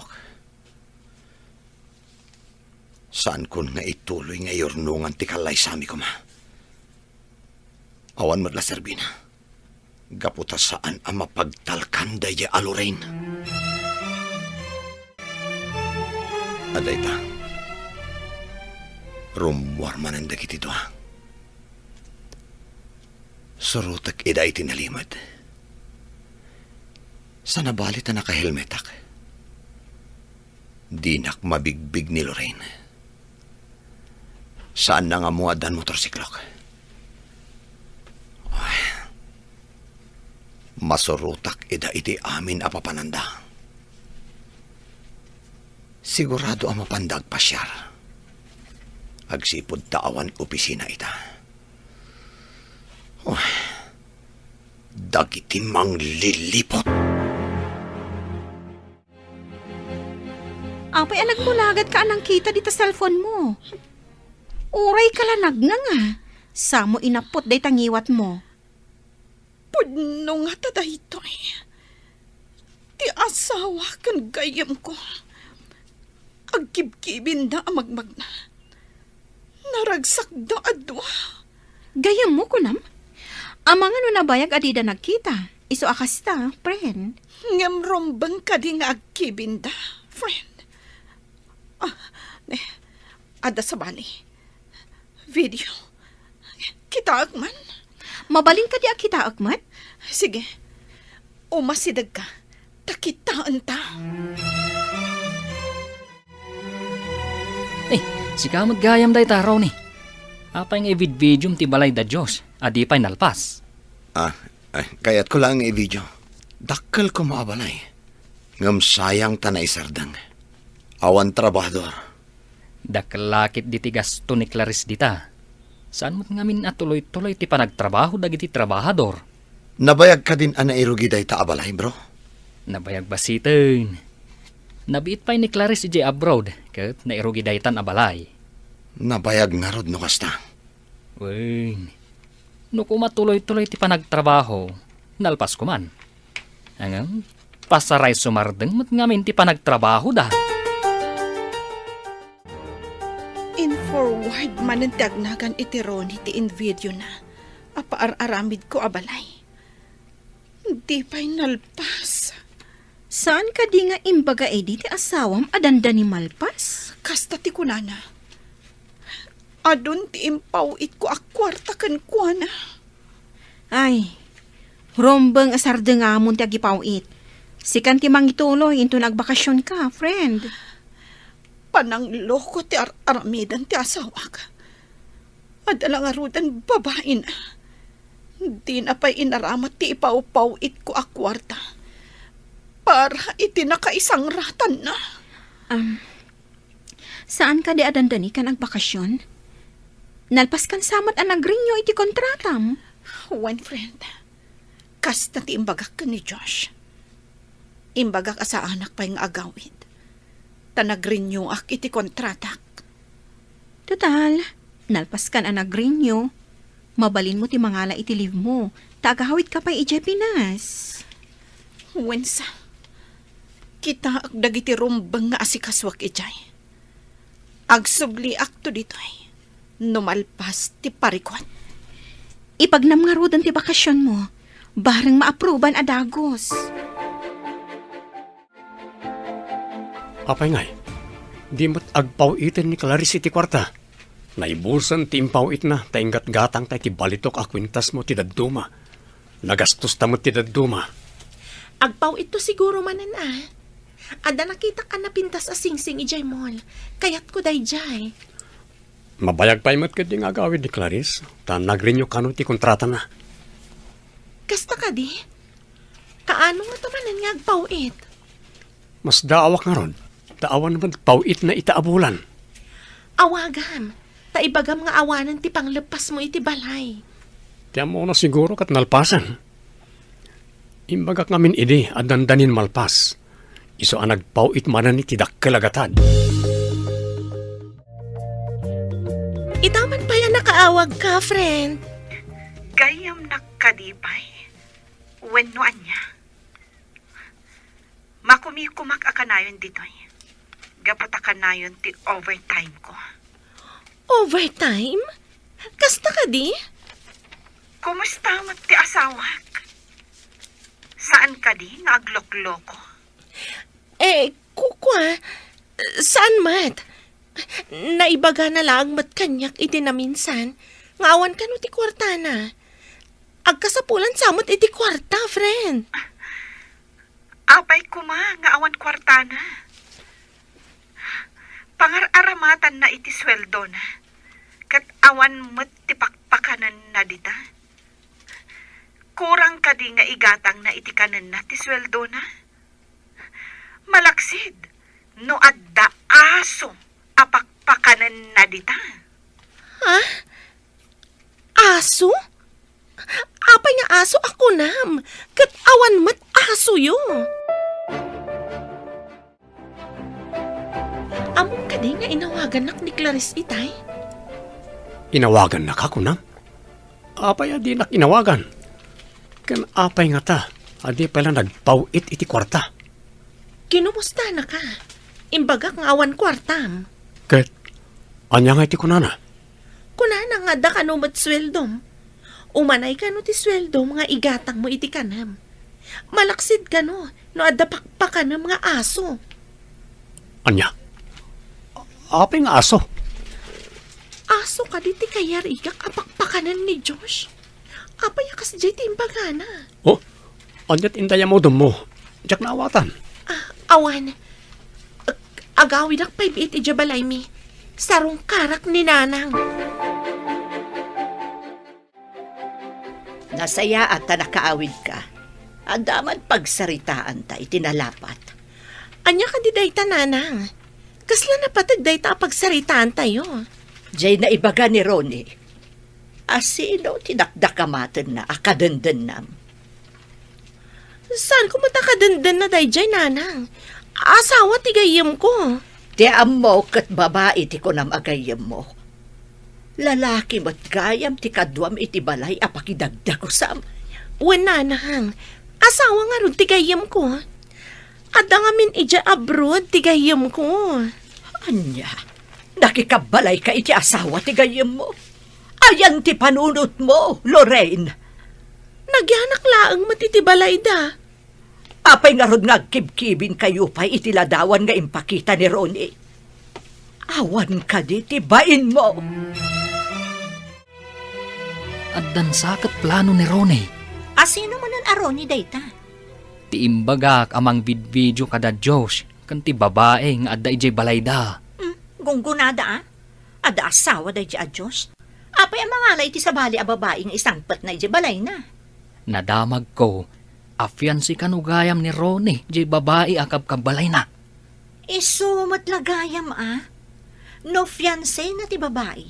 Saan kun nga ituloy nga yornungan ti kalay sami ko ma? Awan madla Serbina. Gaputa saan ang mapagtalkan daya alurin. Aday ta. Rumwar man ang dagiti doa. Surutak ida iti nalimad. Sa nabalit na nakahelmetak. Dinak mabigbig ni Lorraine. Saan na nga muadan motorsiklok? Masurutak ida iti amin apapananda. Sigurado ang mapandag pasyar. Agsipod taawan opisina ita. Dagiti mang lilipot. Apay alag mo lagad ka anang kita dito cellphone mo. Uray ka lanag nga. Samo inapot day tangiwat mo. Pudno nga tada ito eh. Ti asawa kan gayam ko. Agkibkibin na amagmag na. Naragsak da adwa. Gayam mo kunam? Amang ano nabayag adida nagkita. Iso akasta, friend. Ngam rombang ka di nga agkibin da, friend. Ada sa bali. Video. Kita man. Mabalin ka di akita akmat? Sige. Umasidag ka. Takitaan ta. Si kamot gayam day taraw ni. Apay nga i-videom ti balay da Diyos, adi pa'y nalpas. Kaya't ko lang i-video. Dakkel ko maabalay. Ngam sayang tanay sardang. Awan trabador. Dakalakit di tigas to ni Clarice dita. Saan mo't ngamin at tuloy-tuloy ti panagtrabaho dagiti trabahador? Nabayag ka din ana irugi day ta abalay, bro? Nabayag basitin. Nabiit pa'y ni Clarice ije abroad, kat nairugi daytan abalay. Nabayag nga rod no kasta. Wen, no kumatuloy-tuloy ti panagtrabaho, nalpas ko man. Hanggang, pasaray sumardeng mo't ngamin ti panagtrabaho da. In forward man ang tagnagan iti Ronnie ti in video na. Apaar-aramid ko abalay. Hindi pa'y nalpas. Saan ka di nga imbaga di ti asawam adanda ni malpas? Kasta ti kunana. Adun ti impawit ko akwarta kan kuana. Ay, rombeng asarda nga mo ti agipawit. Sikan ti mangituloy into nagbakasyon ka, friend. Panangloko ti aramidan ti asawa ka. Adalang arudan babae na. Di na pa'y inaramat ti ipawpawit ko akwarta. Para iti nakaisang ratan na. Saan ka di adandani ka nagbakasyon? Nalpas kan samat ang nagrinyo iti kontratam. One friend, kasta ti imbagak ka ni Josh. Imbagak asa anak pa yung agawid. Tanagrinyo ak iti kontratak. Total, nalpas kan ang nagrinyo. Mabalin mo ti mangala iti live mo. Tagahawit ka pa iti Pinas. Wensa, kita ak dagiti rumbang nga asikaswak ijay. Agsubli ak to ditoy. Numalpas ti parikot. Ipagnam nga rudan ti bakasyon mo. Bareng maaproban adagos. Apay ngay, di mo't agpawitin ni Clarice iti kwarta. Naibusan ti impawit na, tainggat gatang tay ti balitok akwintas mo ti dadduma. Nagastos ta mo ti dadduma. Agpaw ito siguro manan Ada nakita ka na pintas a singsing ijay mall. Kayat ko dayjay. Mabayag pa imot kadi nga agawid ni Clarice. Ta nagrinyo kano ti kontrata na. Kasta ka di? Kaano nga manan nga agpawit? Mas daawak nga ron. Daawan naman pawit na itaabulan. Awagam. Taibagam nga awanan ti panglepas mo iti balay. Tiyan mo na siguro kat nalpasan. Imbagak ngamin idi at dandanin malpas. Iso ang nagpawit manan iti dakkalagatan. Itaman pa yan nakaawag ka, friend. Gayam nakadibay. Wenno anya. Makumikumak akanayon ditoy. Gapot akanayon ti overtime ko. Overtime? Kasta ka di? Kumusta mo ti asawak? Saan ka di naglokloko? Kukwa, saan mat? Naibaga na lang mat kanyak iti na minsan. Ngawan ka no ti kwarta na. Agkasapulan samot iti kwarta, friend. Apay kuma nga awan kwartana. Pangar-aramatan na iti sweldo na. Kat awan mo't tipakpakanan na dita. Kurang ka di nga igatang na iti kanan na ti sweldo na. Malaksid, no adda aso apakpakanan na dita. Ha? Aso? Apay nga aso ako nam. Kat awan mat aso yo. Among ka di nga inawagan nak ni Clarice itay? Inawagan na ka kunam? Apay adi nak inawagan. Kan apay nga ta, adi pala nagpawit iti kwarta. Kinumusta na ka? Imbagak nga awan kwartam. Ket, anya nga iti kunana? Kunana nga da kanumat sweldom. Umanay ka no ti sweldom nga igatang mo iti kanam. Malaksid ka no adda pakpakanam nga aso. Anya? Apay nga aso? Aso ka di ti kayar igak apakpakanan ni Josh. Apay akas di ti imbagana. Oh, anyat indaya mo dum mo. Diyak naawatan. Awan. Agawid ak pay biit ijabalay mi. Sarong karak ni nanang. Nasaya at nakaawid ka. Andaman pagsaritaan ta itinalapat. Anya ka di dayta nanang. Kasla na patag dayta pagsaritaan tayo. Jay na ibaga ni Ronnie. Asino tinakdakamatan na akadandanam. Saan ko matakadandan na dayjay nanang? Asawa tigayam ko. Ti amo kat babae ti kunam agayam mo. Lalaki mo't gayam ti kadwam iti balay apakidagdag ko sam. Wen nanang, asawa nga ron tigayam ko. Ada nga min ija abroad tigayam ko. Anya, nakikabalay ka iti asawa ti gayam mo. Ayan ti panunot mo, Lorraine. Nagyanak laang matitibalay da. Apay nga rod nga kibkibin kayo pa itiladawan nga impakita ni Ronnie. Awan ka di tibain mo. At dansakat plano ni Ronnie. Asino mo nun Ronnie dayta? Ti imbagak amang video kada Josh, kan ti babae nga adda ijay balayda. Gunggunada Ada asawa day di adyos. Apay ang mga alay ti sabali a babae nga isangpat na ijay balay na. Nadamag ko, afyan si kanugayam ni Ronnie, jay babae akab kabalay na. Isumat lagayam No fiancé na ti babae.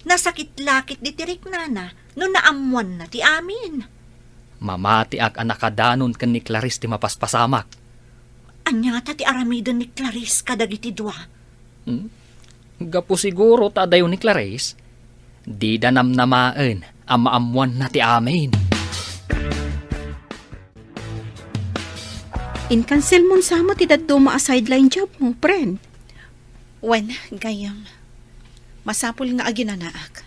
Nasakit-lakit di tirik nana no naamuan na ti amin. Mamati ak anakadanon kan ni Clarice ti mapaspasamak. Anyata ti aramidon ni Clarice kadagiti dua. Gapo siguro tadayo ni Clarice, di danamnamaan ang maamuan na ti amin. In-cancel mo sama ti daduma a sideline job mo, friend. Wen, gayam. Masapul nga aginanaak.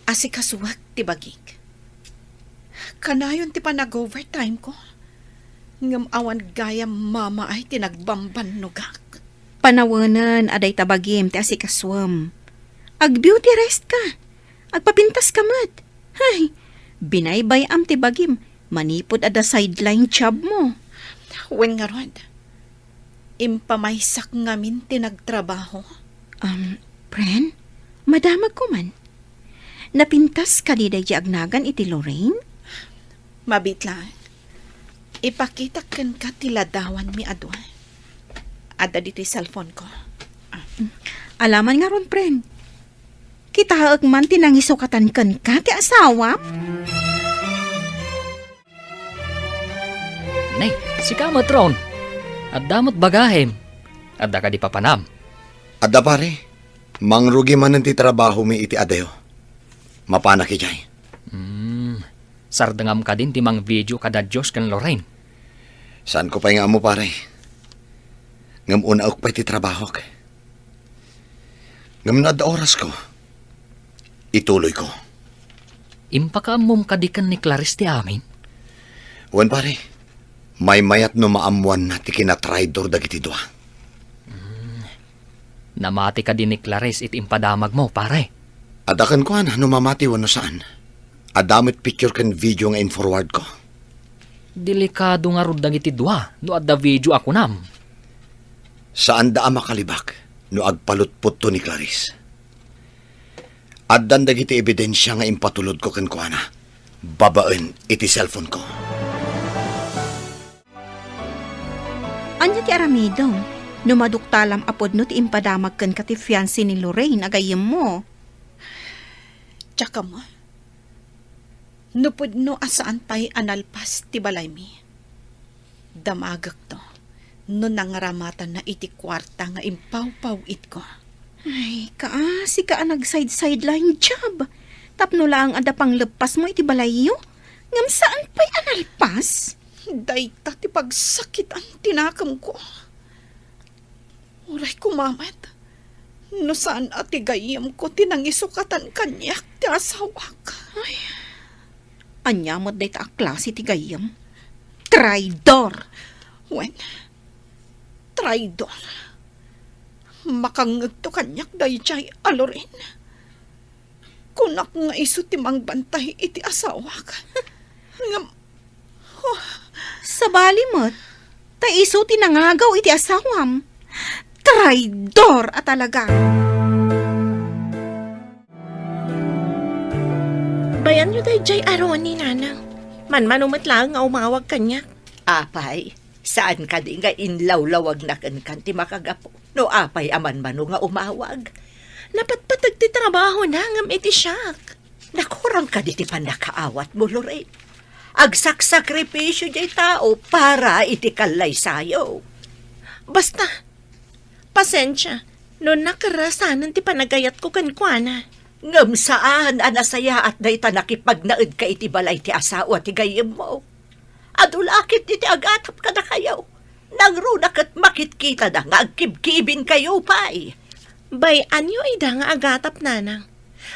Asikasuwag ti bagig. Kanayon ti pa nag-overtime ko. Ngam awan gayam mama ay tinagbamban nugak. Panawanan aday tabagim ti asikaswam. Ag-beauty rest ka. Agpapintas ka mat. Hay, binaybay am ti bagim. Manipod ada sideline job mo. Wen nga rod. Impamaysak ngamin tinagtrabaho. Friend, madamag ko man. Napintas ka di day agnagan iti Lorraine? Mabitla. Ipakita ken ka tiladawan mi adwa. Ada dito cellphone ko. Alaman nga ron, friend. Kita haag man tinangisukatan ken ka ti asawa? Nay, si kamat ron. At damot bagahem. Adda ka di papanam. Adda pare, mangrugi man ti trabaho mi iti adayo. Mapana ki jay. Sardangam ka din ti mang video kada Diyos kan Lorraine. Saan ko pa nga mo pare? Ngam una ak pa iti trabaho ka. Ngam na adda oras ko. Ituloy ko. Impakamom kadikan ni Clarice ti amin. Wan pare, may mayat no maamuan na ti kinatraidor dagiti dua. Namati ka din ni Clarice iti impadamag mo, pare. Adakan ko no mamati wano saan. Adamit picture kan video nga in-forward ko. Delikado nga rod dagiti dua, no adda video ako nam. Saan da makalibak no agpalutput to ni Clarice. Addan dagiti ebidensya nga impatulod ko kan kuana. Babaen iti cellphone ko. Anya ti aramido? Numaduktalam apod no ti impadamag ken ka ti fiancé ni Lorraine agayem mo. Tsaka mo. Nupod no asaan pa'y analpas ti balay mi. Damagak to. No nangaramatan na iti kwarta nga impaw-paw it ko. Ay, kaasi ka nag-sideline job. Tapno lang ada pang lepas mo iti balayo. Ngam saan pa'y analpas? Dayta ti pagsakit ang tinakam ko. Uray kumamat. No saan ati gayam ko tinangisukatan kanyak ti asawak. Ay, Anya mo day ta klase ti gayam. Traidor! wen. Traidor. Makangag to kanyak day chay alorin. Kunak nga iso ti mangbantay iti asawak. Ngam, Sabali mo't, ta iso ti nangagaw iti asawam. Traidor at talaga. Bayan nyo day jay Aroni, nanang. Manmanumat lang nga umawag kanyak. Apay, saan ka di nga inlawlawag na kan ti makagapo? No apay aman mano nga umawag. Napatpatag ti trabaho na ngam iti siyak. Nakurang ka di ti pandakaawat mo, Lorraine. Agsaksakripisyo jay tao para iti kalay sayo. Basta, pasensya. No nakarasanan ti panagayat ko kankwana. Ngam saan anasaya at dayta nakipagnaid ka iti balay ti asawa ti gayem mo. Adulakit iti agatap ka na kayo. Nangrunak at makitkita na nga agkibkibin kayo pa'y. Bay, anyo ida nga agatap nanang.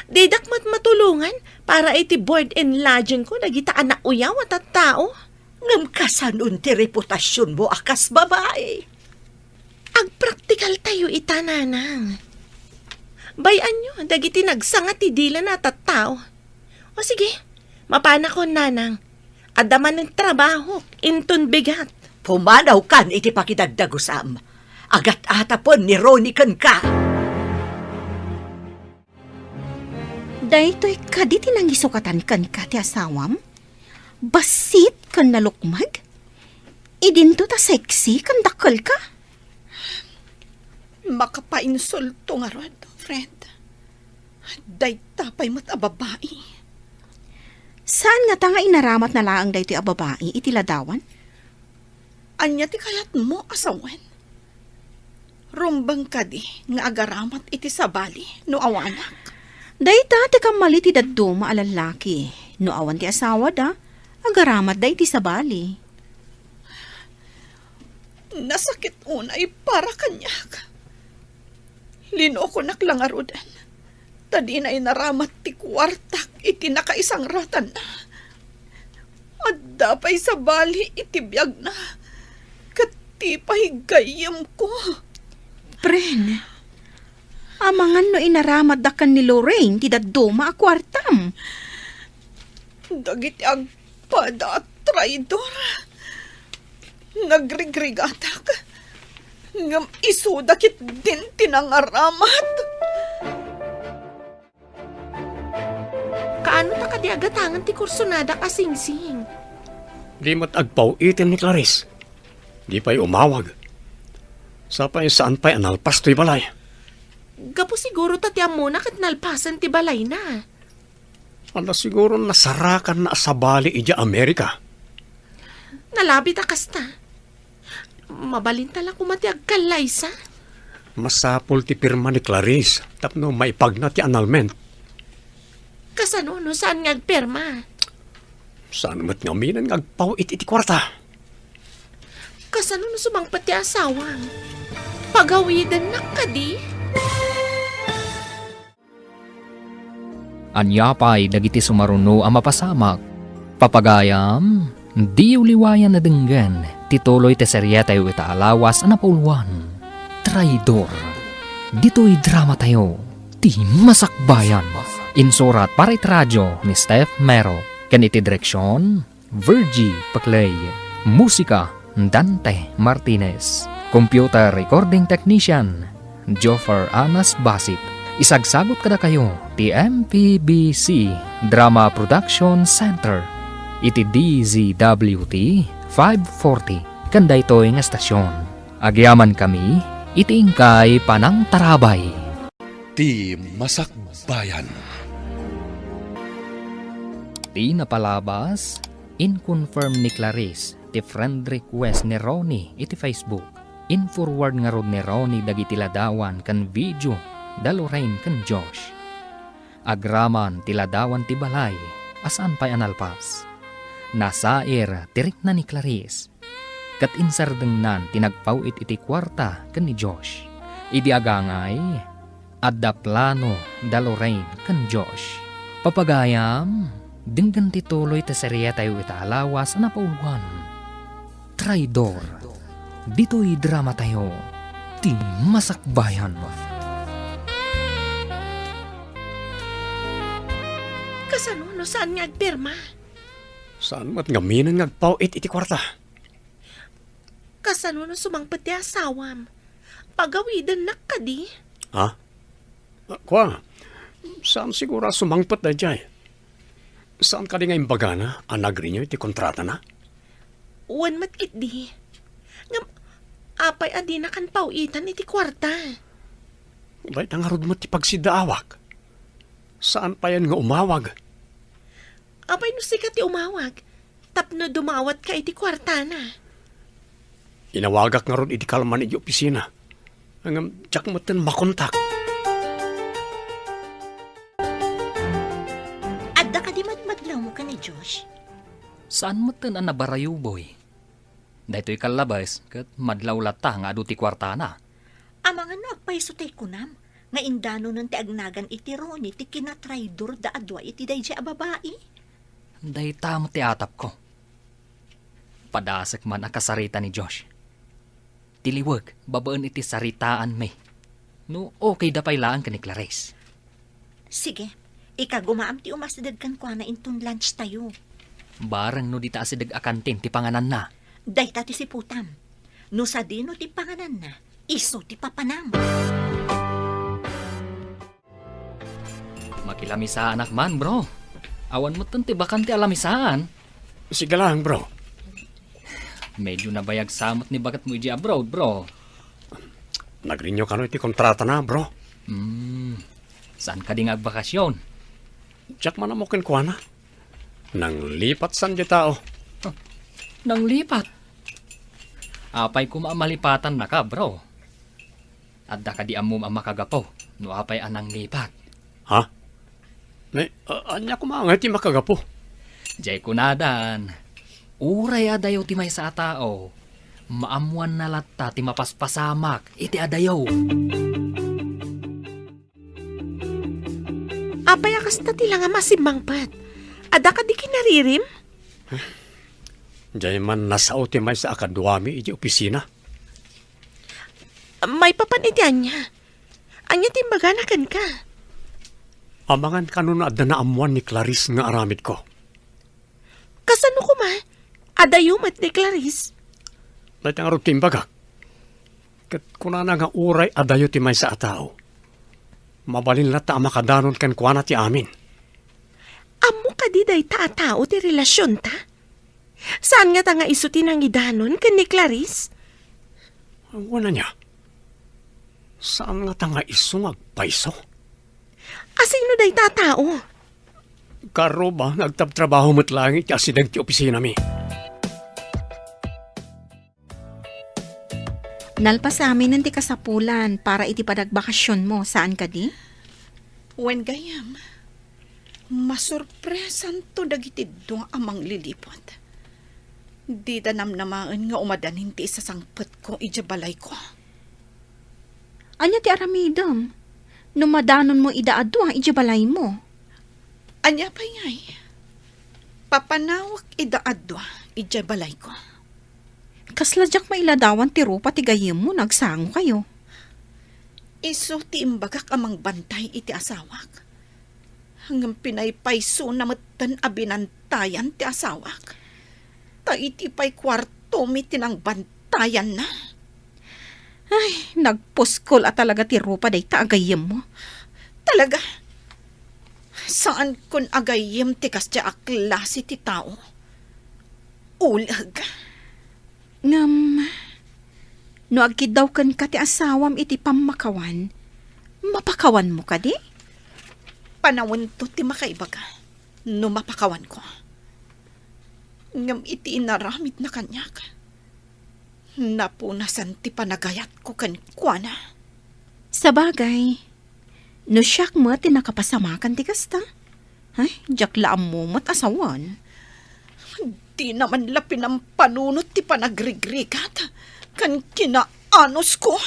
Didak matulungan para iti board and lodging ko nagitaan na uyaw at tao. Ngam kasanun ti reputasyon mo akas babae. Agpraktikal tayo itananang. Bayan nyo, dagiti nagsangat idila na tao. O sige, mapana ko nanang. Adaman ng trabaho, intun bigat. Pumanaw kan iti pakidagdagusam. Agat atapon ni Ronican ka. Daytoy kaditi nang isukatan kan ka ti asawam? Basit kan nalukmag? Idinto ta sexy kan dakkel ka? Makapainsulto nga rod, friend. Day tapay mo't ababae. Saan nga ta nga inaramat na laang daytoy a babae iti ladawan? Anya ti kayat mo asawan. Rumbang kadi nga agaramat iti sabali no awanak. Dayta ti kamali ti dadduma a lalaki. No awan ti asawa da, agaramat day ti sabali. Nasakit unay para kanyak. Lino ko naklangarudan. Tadi na inaramat ti kwartak iti nakaisang ratan na. At dapay sa bali iti biyag na. Kati pahigayam ko. Pren, amangan no inaramad da kan ni Lorraine ti dadduma a kwartam. Dagiti agpada at traidor. Nagrigrigatak. Ngam isudakit din tinangaramat. Kaano ta kadi agatangan ti kursunada kasingsing? Di mo't agpauitin ni Clarice. Di pa'y umawag. Sapay saan pa'y analpas to'y balay. Gapo siguro tatiyam mo na kat nalpasan ti balay na. Ala siguro nasarakan na sa bali ija Amerika. Nalabi ta kasta. Mabalin tala kumati agkalaysa. Masapol ti pirma ni Clarice. Tapno maipagna ti annulment. Kasano no saan ngagperma? Saan mo't ngaminan ngagpauit iti kwarta. Kasano no sumangpat ti asawang? Pagawidan na kadi? Anyapay dagiti sumaruno ang mapasamak. Papagayam, di uliwayan na denggan, tituloy te serye tayo itaalawas ang napulwan. Traidor. Dito'y drama tayo, ti masakbayan. Insurat para radyo ni Steph Mero. Kaniti direksyon, Virgie Paclay. Musika, Dante Martinez. Computer recording technician, Joffer Anas Basit. Isagsagot kada kayo, ti MPBC Drama Production Center. Iti DZWT 540. Kanda ito'y nga stasyon. Agyaman kami, itiingkay panang tarabay. Ti Masakbayan. Ti napalabas, in-confirm ni Clarice ti friend request ni Ronnie iti Facebook. In-forward nga rod ni Ronnie dagiti ladawan kan video da Lorraine kan Josh. Agraman ti ladawan ti balay asan pa'y analpas. Nasair tirik na ni Clarice. Kat insardengnan tinagpawit iti kwarta kan ni Josh. Idi agangay adda plano da Lorraine kan Josh. Papagayam, dinggan tituloy ta serye tayo itaalawas na pauluan. Traidor. Dito'y drama tayo, ti masakbayan. Kasano no saan ngagperma? Saan mo't ngaminan ngagpauit iti kwarta. Kasano no sumangpat ti asawam? Pagawidan na kadi? Ha? Kwa, saan siguro sumangpat na dyan? Saan ka di nga imbaga na? Anagri niyo iti kontrata na? Uwan matkit di. Ngam, apay adi na kan pauitan iti kwarta. Ba't ang harod mo ti pagsidaawak? Saan pa yan nga umawag? Apay no sikat ti umawag. Tapno dumawat ka iti kwarta na. Inawagak nga rod iti kalman iti opisina. Hanggang tsak mo tin makontak. Adda ka di matmadlaw mo ka ni Josh? Saan mo tan ang nabarayo, boy? Dahito'y kalabas, kat madlaw lata nga adu ti kwarta na. Amangan no agpaisutay ko nam. nga indano nun ti agnagan iti Ronnie ti kinatraidor da adwa iti dayjay a babae. Day tamo ti atap ko. Padasak man ang kasarita ni Josh. Tiliwag, babaan iti saritaan me. No, okay da pailaan ka ni Clarice. Sige, ikagumaam ti umasidad kan kwa na inton lunch tayo. Barang no di ta asidag akantin ti panganan na. Dayta ti siputam. No sa dino ti panganan na, iso ti papanam. Makilamisaan man, bro. Awan mo ti bakan ti alamisaan. Sige lang, bro. Medyo nabayag samot ni bagat mo iji abroad, bro. Nagrinyo ka no iti kontrata na, bro. Saan ka ding agbakasyon? Tsak man mo kwa na. Nang lipat san di tao. Nang lipat. Apay kumamalipatan na ka, bro. At da ka di amum ang makagapo, no apay anang lipat. Ha? Anya ko mga ti makagapo. Jay kunadan. Uray adayaw ti may sa tao. Maamuan na latta ti mapaspasamak, iti adayaw. Apay akas na tila nga masimbangpat. Ada ka di kinaririm? Diyan man nasao ti may sa akadwami iti opisina. May papan iti anya. Anya timbaganakan ka. Amangan kanon adda na amuan ni Clarice nga aramid ko. Kasano ko ma? Adayumat ni Clarice. Dahit ang rutin baga. Kat kunana nga uray adayo ti may sa atao. Mabalin lata ang makadanon kan kuana ti amin. Amo ka di day tao ti relasyon ta? Saan nga ta nga isuti ng idanon kan ni Clarice? Wala niya. Saan nga ta nga isungag paiso? Asino day tao? Karo ba nagtabtrabaho mo't lang iti asidag ti opisina mi? Nalpa sa amin nanti kasapulan para iti padagbakasyon mo. Saan ka di? Wen gayam, masurpresan to dagiti do amang lilipot. Di da namnamaan nga umadanin ti isa sangpet ko ija balay ko. Anya ti aramidam? Numadanon mo idaadwa iji balay mo. Anya pa ngay, papanawak idaadwa ija balay ko. Kasladyak mailadawan ti rupa ti gayem mo nagsango kayo. Iso ti imbagak amang bantay iti asawak. Hanggang pinaypayso na matan abinantayan ti asawak. Ta iti pay kwarto mi tinang bantayan na. Ay, nagpuskol at talaga ti rupa day ta agayem mo. Talaga? Saan kun agayem ti kasya aklase ti tao? Ulag. Ngam, no agkidaw kan ka ti asawam iti pamakawan, mapakawan mo ka di? Panawin to ti makaibaga, no mapakawan ko. Ngam iti inaramid na kanyak. Napunasan ti panagayat ko kan kuana. Sa bagay, no siyak mo ti nakapasamakan ti kasta. Ay, jak laam mo mo't asawan. Di naman lapin ang panunot ti panagrigrigat. Kan kinaanos ko.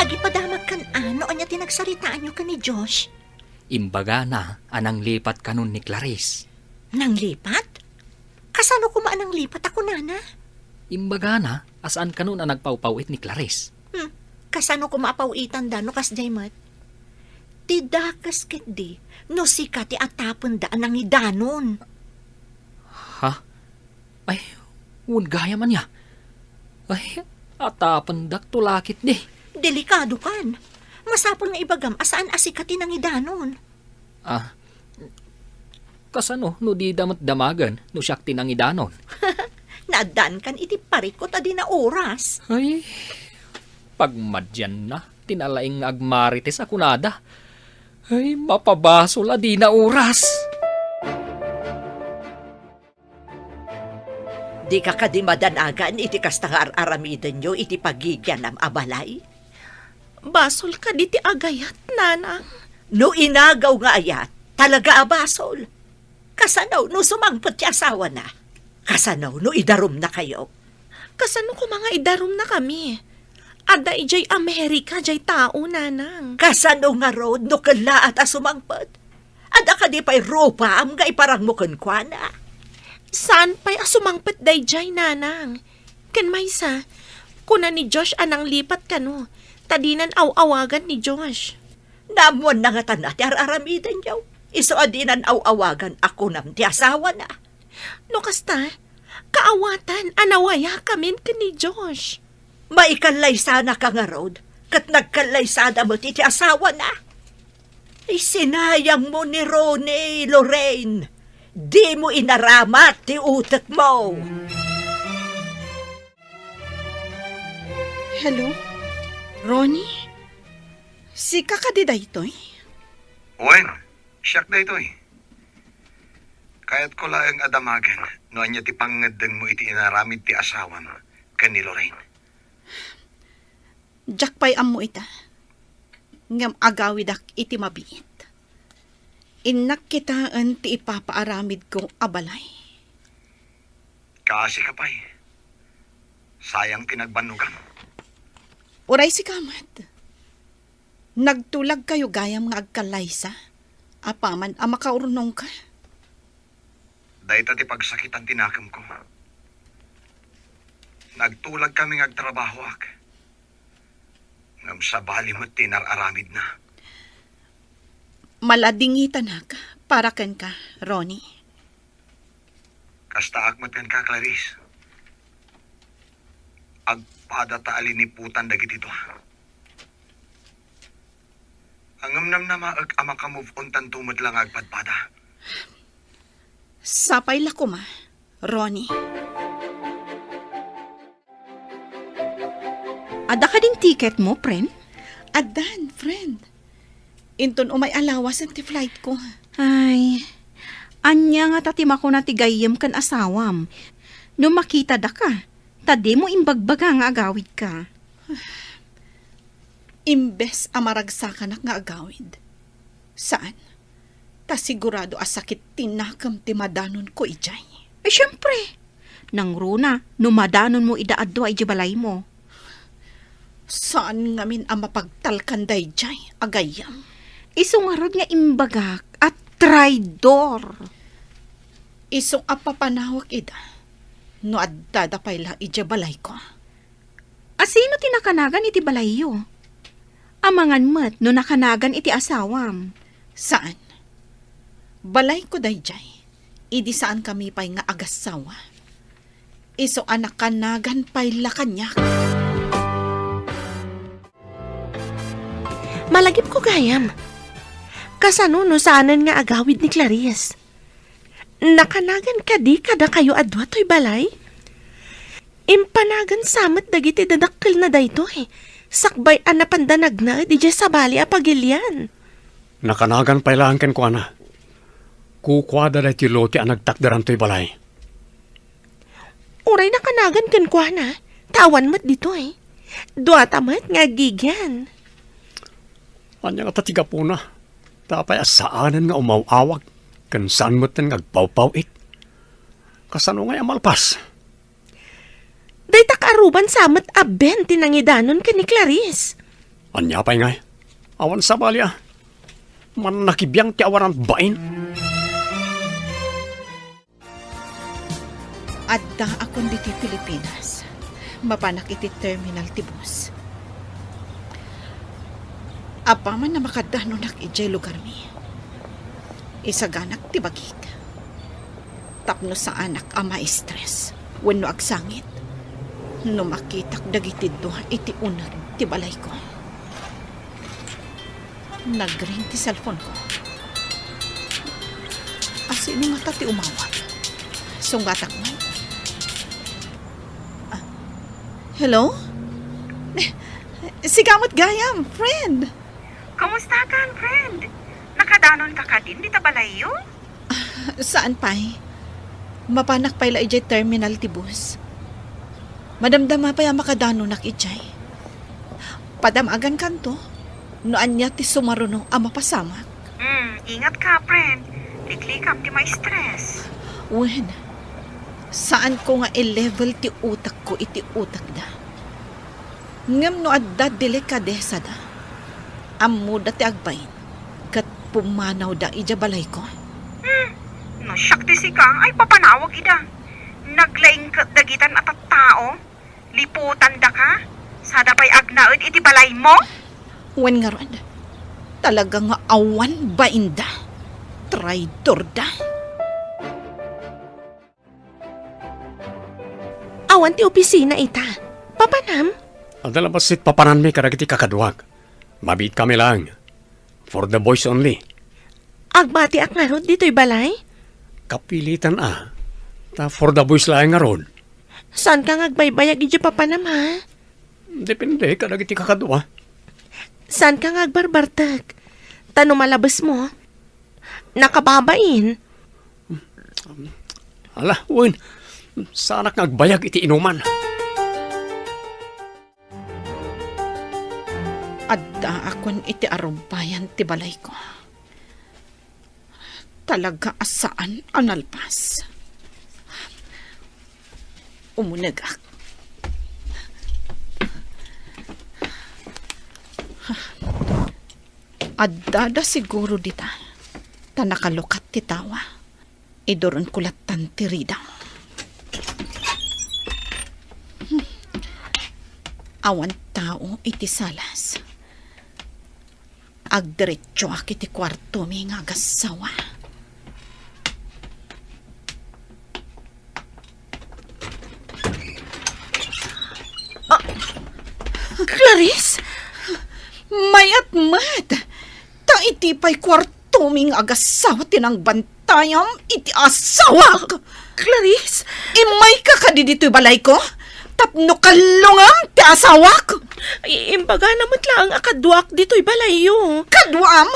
Agi padamag kan ano anya tinagsaritaan nyo ka ni Josh? Imbaga na anang lipat kanon ni Clarice. Nang lipat? Kasano ko maanang lipat ako, nana? Imbaga na asaan kanon ang nagpawpawit ni Clarice. Kasano ko maapawitan da no kas jaymat? Ti dakas ket di, no sika ti atapon daan ang idanon. Ha? Ay, gaya man ya. Ay, atapandak tulakit di. Delikado kan. Masapol nga ibagam asaan asikati ng idanon. Ah, kasano no di damat damagan no siyakti ng idanon. Nadan kan iti parikot adi na oras. Ay, pagmadyan na, tinalaing agmarites ako nada. Ay, mapabasol adi na oras. Di ka kadimadanagan iti kasta nga aramidan nyo iti pagigyan ng abalay. Basol ka di ti agayat, nana. No inagaw nga ayat, talaga abasol. Kasanaw no sumangpot ti asawa na. Kasanaw no idarom na kayo. Kasano ko mga idarom na kami? Ada ijay Amerika, jay tao, nanang. Kasano nga road no kala at asumangpad? Ada ka di pa'y ropa am nga iparang mo kunkwana. Saan pa'y asumangpet day jay, nanang? Kan maysa, kuna ni Josh anang lipat kano, tadinan aw-awagan ni Josh. Namon na nga tanat araramidan yaw. Iso adinan aw-awagan ako nam ti asawa na. No kasta, kaawatan, anawaya kamin ka ni Josh. Maikalay sana ka nga road, kat nagkalay sana mo ti asawa na. Ay sinayang mo ni Ronnie, Lorraine. Di mo inaramat ti utak mo. Hello? Ronnie? Si kakadida ito'y? Wen, siyak na ito eh. Kaya't ko lang adamagan, no anya ti pangadeng mo iti inaramid ti asawan, ka ni Lorraine. Jakpay ammo ita. Ngam agawidak iti mabiit. Inak kitaan ti ipapaaramid kong abalay. Kaasi ka pa'y. Sayang tinagbanugan. Uray si kamat. Nagtulag kayo gayam nga agkalaysa. Apaman ang makaurnong ka. Dahil ti pagsakitan tinakam ko. Nagtulag kami agtrabaho ak. Ngam sa bali mo't tinararamid na. Maladingitan ka para ken ka, Ronnie. Kasta akmat kan ka, Clarice. Agpada ta aliniputan dagiti ito. Angamnam na maag ama ka move on tantumod lang agpadpada. Sapay la kuma, Ronnie. Ada ka ding ticket mo, friend? Adan, friend. Inton umay alawas ang ti flight ko. Ay, anya nga tatima ko na tigayem kan asawam. No makita da ka, tadi mo imbagbaga nga agawid ka. Imbes amaragsakan nga agawid. Saan? Ta sigurado asakit tinakam ti madanon ko ijay. Ay, syempre. Nang runa, numadanon mo idaadwa ijibalay mo. Saan ngamin ang mapagtalkanday jay, agayam? Isungarod nga imbagak at traidor. Isong apapanawag ida, no addadapay la ijabalay ko. Asino tinakanagan iti balayo? Amangan mat no nakanagan iti asawam. Saan? Balay ko day jay, idi saan kami pa'y nga agasawa. Iso anak kanagan pa'y la kanyak. Malagip ko gayam. Kasano no saanan nga agawid ni Clarice? Nakanagan ka di kada kayo adwa to'y balay? Impanagan samat dagiti dadakkel na dayto eh. Sakbay anapandanag na di dya sa bali apagilyan. Nakanagan pa ilang ken ko ana. Kukwada da ti lote ang nagtakdaran to'y balay. Uray nakanagan kan kwa na. Tawan mat dito eh. Duata mat nga gigyan. Anya nga tatiga po na. Tapay asaanan nga umawawag. Kan saan mo't nga agpawpawit. Kasano nga malpas. Day takaruban samat aben tinangidanon ka ni Clarice. Anya pa'y nga. Awan sa bali ah. Man nakibiyang ti awaran bain. Adda akong diti Pilipinas. Mapanak iti terminal ti bus. Apaman na makadano nak ijay lugar mi. Isaganak ti bagik. Tapno sa anak ama stress. Wenno agsangit. No makitak dagiti duha iti unar ti balay ko. Nagring ti cellphone ko. Asino nga ti umawag. Sunggatak mo. Hello? Sigamot gayam, friend. Kamusta ka, friend? Nakadanon ka ka din, di tabalayo? Saan pa'y? Mapanak pa'y la ijay terminal ti bus. Madamdama pa'y makadano nak ijay. Padamagan kanto, noan niya ti sumarunong ang mapasamak. Ingat ka, friend. Liklikam di may stress. Wen, Saan ko nga i-level ti utak ko iti utak da. Ngam no adda delikadesa da. Ammo da ti agbayin. Kat pumanaw da ija balay ko. No, syakti si Kang ay papanawag ida. Naglaing dagitan at tao. Liputan da ka. Sada pa'y agnaod iti balay mo. Wen nga ron, talaga nga awan ba inda? Traidor da. Awan ti opisina ita. Papanam? Adala basit papanan mi karagiti kakadwag. Mabit kami lang. For the boys only. Agbati ak nga ron dito'y balay? Kapilitan Ta for the boys lang nga ron. Saan ka ngagbaybayag iti papanam ha? Depende karagiti kakadwa. Saan ka ngagbarbartag? Tano malabas mo? Nakababain? Ala, uwin. Sana ngagbayag iti inuman. Adda akon iti arubayan ti balay ko. Talaga asaan analpas. Umunag ak. Adda siguro dita. Tanakalukat ti tawa. Idoron kulatan ti ridang. Awan tao iti salas. Agdiretso ak iti kwarto mi nga gasawa. Clarice? Mayat mat. Ta iti pa'y kwarto mi nga gasawa tinang bantayam iti asawa. Clarice? Imay ka kadi dito'y balay ko? Tapno kalungam ti asawak. Imbaga naman lang akadwak dito'y balayo. Kadwam,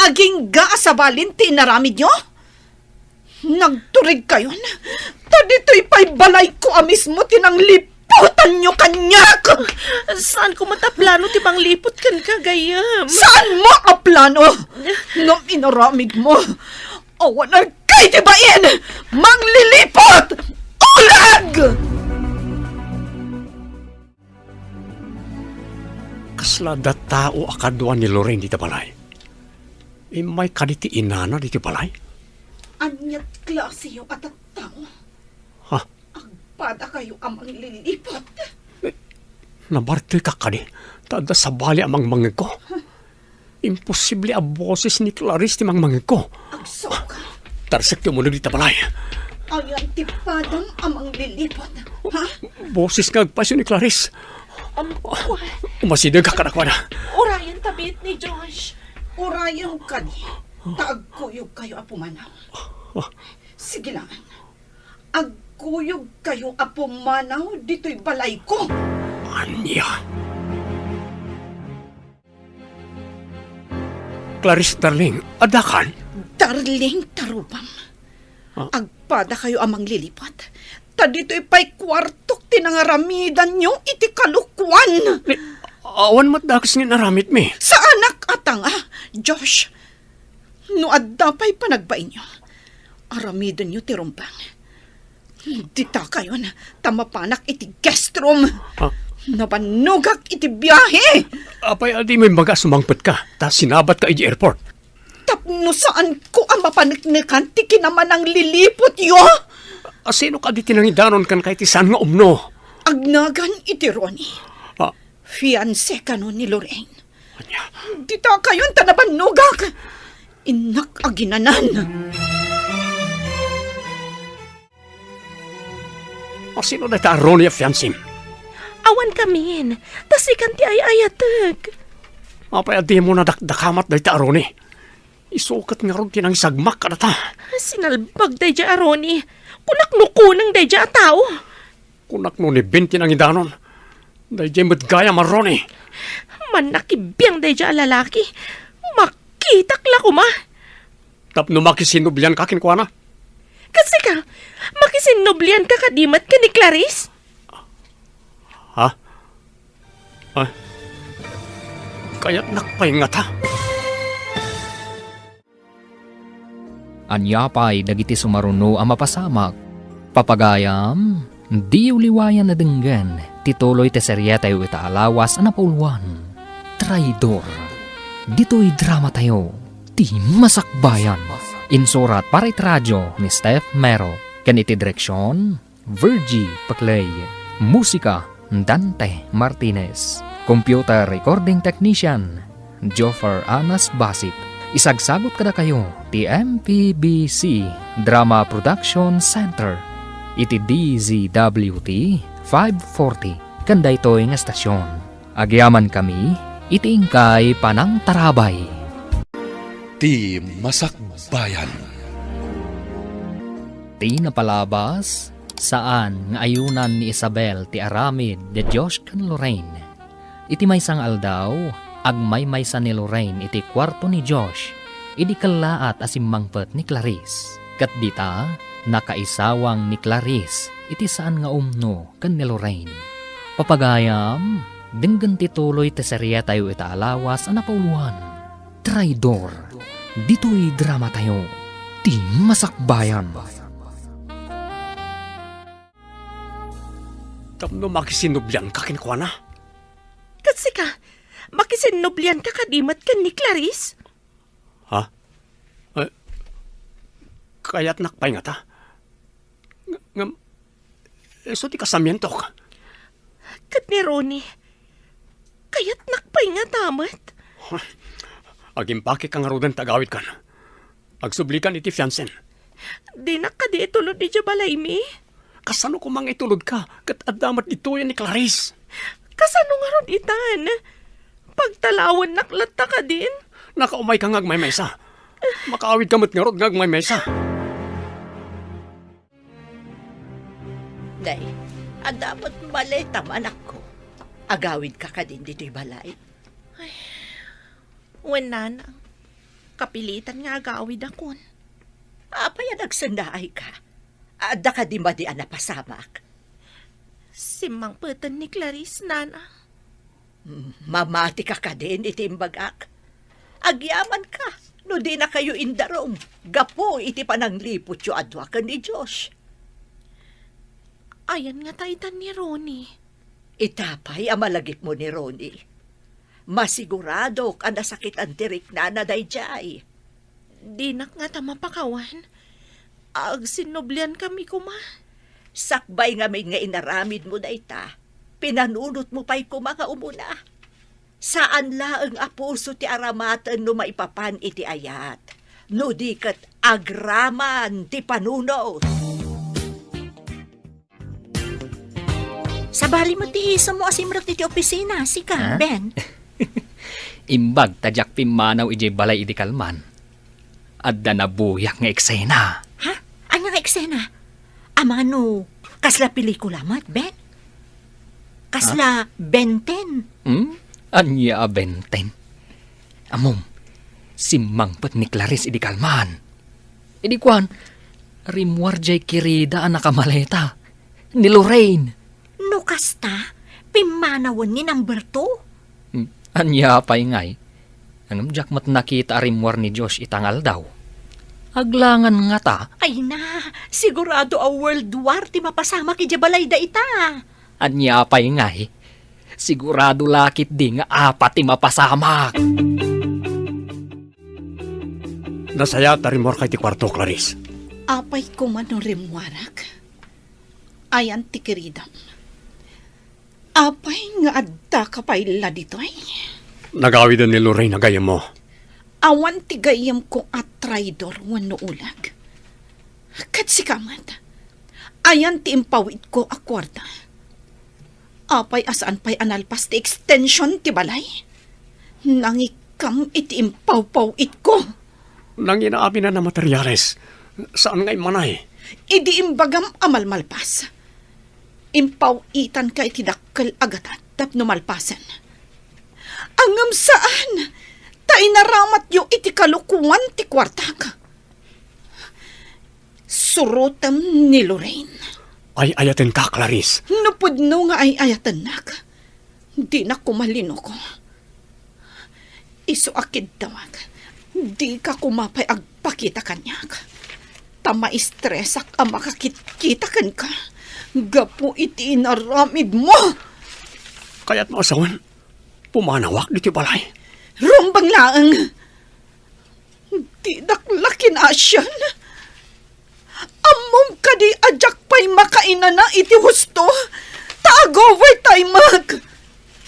aging ga asabalin ti inaramid nyo? Nagturig kayon. Ta dito'y pa'y balay ko mismo tinang liputan nyo kanyak. Saan ko mataplano ti bang lipot kan kagayam? Saan mo aplano? Nung inaramid mo, awan ang kay tibain, manglilipot! Ulag! Kaslada tao akadwa ni Lorraine dito balay. May kaditi inana dito balay. Anyat klase yung at tao. Ha? Agpada kayo amang lilipot. Nabartoy ka kadi. Tada sa bali amang mangag ko. Imposible a boses ni Clarice ti mangmangag ko. Agsoka. Tarsik ti mo dito balay. Ayan tipadang amang lilipot. Ha? Boses nga agpasyon ni Clarice. Umasidag ka kanakwana. Orayan tabit ni Josh. Urayang kani. Taagkuyog kayo apumanaw. Sige lang. Agkuyog kayo apumanaw dito'y balay ko. Anya? Clarice, darling, adakan? Darling tarubam. Agpada kayo amang lilipat. Ta dito'y pa'y kwartok tinangaramidan nyo iti kalukwan. Awan matdakas nga naramit mi. Sa anak atang Josh. No adda pa'y panagbain nyo. Aramidon nyo ti rumbang. Dita kayo na tamapanak iti guest room. Nabanugak iti biyahe. Apay adi may baga sumangpet ka. Ta sinabat ka iti airport. Tapno saan ko ang mapaniknikan ti kinaman ang lilipot yo. Sino ka di tinangidanon kan kahit isan nga umno? Agnagan iti Ronnie. Fiancé ka nun ni Lorraine. Anya? Dita kayon tanabanugak. Inak aginanan. Sino na ta Ronnie a fiancé? Awan kamin. Tasikan ti ay-ayatag. Apay adi mo na dakdakamat na ta Ronnie. Isukat nga ron tinang sagmak ka na ta. Sinalbag dayja Aroni. Kunaknukunang dayja a tao. Kunak no ni Binti nang idanon. Dahil dyan mo't gaya maroni. Manakibiyang dayja a lalaki. Makitak la kuma. Tapno makisinublian ka kinkwana. Kasi ka, makisinublian ka kadimat ka ni Clarice. Ha? Ay. Kaya't nakpahingat ha. Anya pa'y dagiti sumaruno ang mapasamak. Papagayam, di uliwayan na denggan, tituloy te serye tayo itaalawas na napulwan. Traidor. Dito'y drama tayo, ti masakbayan. Insurat para radyo ni Steph Mero. Kaniti direksyon, Virgie Paclay. Musika, Dante Martinez. Computer recording technician, Joffer Anas Basit. Isagsagot kada kayo, ti MPBC Drama Production Center. Iti DZWT 540. Kanda ito'y nga stasyon. Agyaman kami, iti ingkay Panang Tarabay. Ti Masakbayan. Ti napalabas, saan nga ayunan ni Isabel ti aramid de Josh kan Lorraine. Iti maysang aldaw, agmay-maysa ni Lorraine iti kwarto ni Josh, idi kalaat asimmangpet ni Clarice. Kat dita, nakaisawang ni Clarice, iti saan nga umno kan ni Lorraine. Papagayam, denggan tituloy ti serye tayo itaalawas na pauluan. Traidor. Dito'y drama tayo, ti masakbayan. Tapno makisinubyan ka kinkuha na. Kasi ka, makisinublian ka kadimat kan ni Clarice. Ha? Kaya't nakpay nga ta. So ti kasamiento ka. Kat ni Ronnie, kaya't nakpay nga tamat. Agimpake kang arudan tagawid kan. Agsublikan iti fiancen. Di na ka di itulod ni Jabalay mi. Kasano ko mang itulod ka? Kat adamat ito yan ni Clarice. Kasano nga ron itan? Pagtalawan naklata ka din. Nakaumay ka ngagmay mesa. Makaawid ka mat nga rod ngagmay mesa. Day, dapat maleta manak ko. Agawid ka ka din dito'y balay. Wala na. Kapilitan nga agawid akon. Apay nagsandaay ka. Ada ka di ba di napasamak? Simang petan ni Clarice, nana. Mamati ka ka din itimbagak. Agyaman ka. No di na kayo indarong. Gapo iti pananglipot yu adwa ka ni Josh. Ayan nga taitan ni Ronnie. Itapay amalagip mo ni Ronnie. Masigurado ka nasakit ang tirik na dayjay. Di nak nga tamapakawan. Agsinublian kami kuma. Sakbay nga may nga inaramid mo dayta. Pinanunot mo pa'y kuma nga umuna. Saan laang apuso ti aramatan no maipapan iti ayat. No di kat agraman ti panunot. Sabali mo ti iso mo asimrot ti opisina, sika, Ben. Imbag tadyak pimanaw ijay balay iti kalman. Adda na buyak nga eksena. Ha? Ano nga eksena? Amano, kasla pelikula mat, Ben? Kasla benten? Anya abenten. Amom, simmangpet ni Clarice iti kalman. Idi kwan, rimwar jay kirida ang nakamaleta. Ni Lorraine. No kasta, pimanawan ni number 2. Anya pa'y ngay. Anong jak mat nakita rimwar ni Josh itangal daw. Aglangan nga ta. Ay na, sigurado a world war ti mapasama ki Jabalay da ita. Anya pa'y ngay. Sigurado lakit di nga apat ti mapasama. Nasaya tarimor kay ti kwarto, Clarice. Apay ko man no rimwarak. Ayan ti kiridam. Apay nga adda kapayla dito ay. Nagawidan ni Lorraine na gayam mo. Awan ti gayam ko at traidor wano ulag. Kat si kamat. Ayan ti impawid ko a kwarta. Apay asaan pa'y analpas ti extension ti balay. Nangikam iti impaw-paw-it ko. Nang inaabi na na materyales. Saan nga'y manay? Idi imbagam amal malpas. Impaw-itan ka iti dakkel agatan tapno malpasan. Angam saan? Tay naramat yo iti kalukuan ti kwartag. Surutam ni Lorraine. Ay ayaten ka, Clarice. Napudno nga ay ayatan nak. Di na kumalino ko. Isu akid tawag. Di ka kumapay agpakita kanyak. Ta maistresak ang makakita kan ka. Gapo iti inaramid mo. Kaya't maasawan, pumanawak dito balay. Rumbang laang. Di daklakin asyan. Amom ka di ajak pa'y makaina na iti husto. Ta-overtime.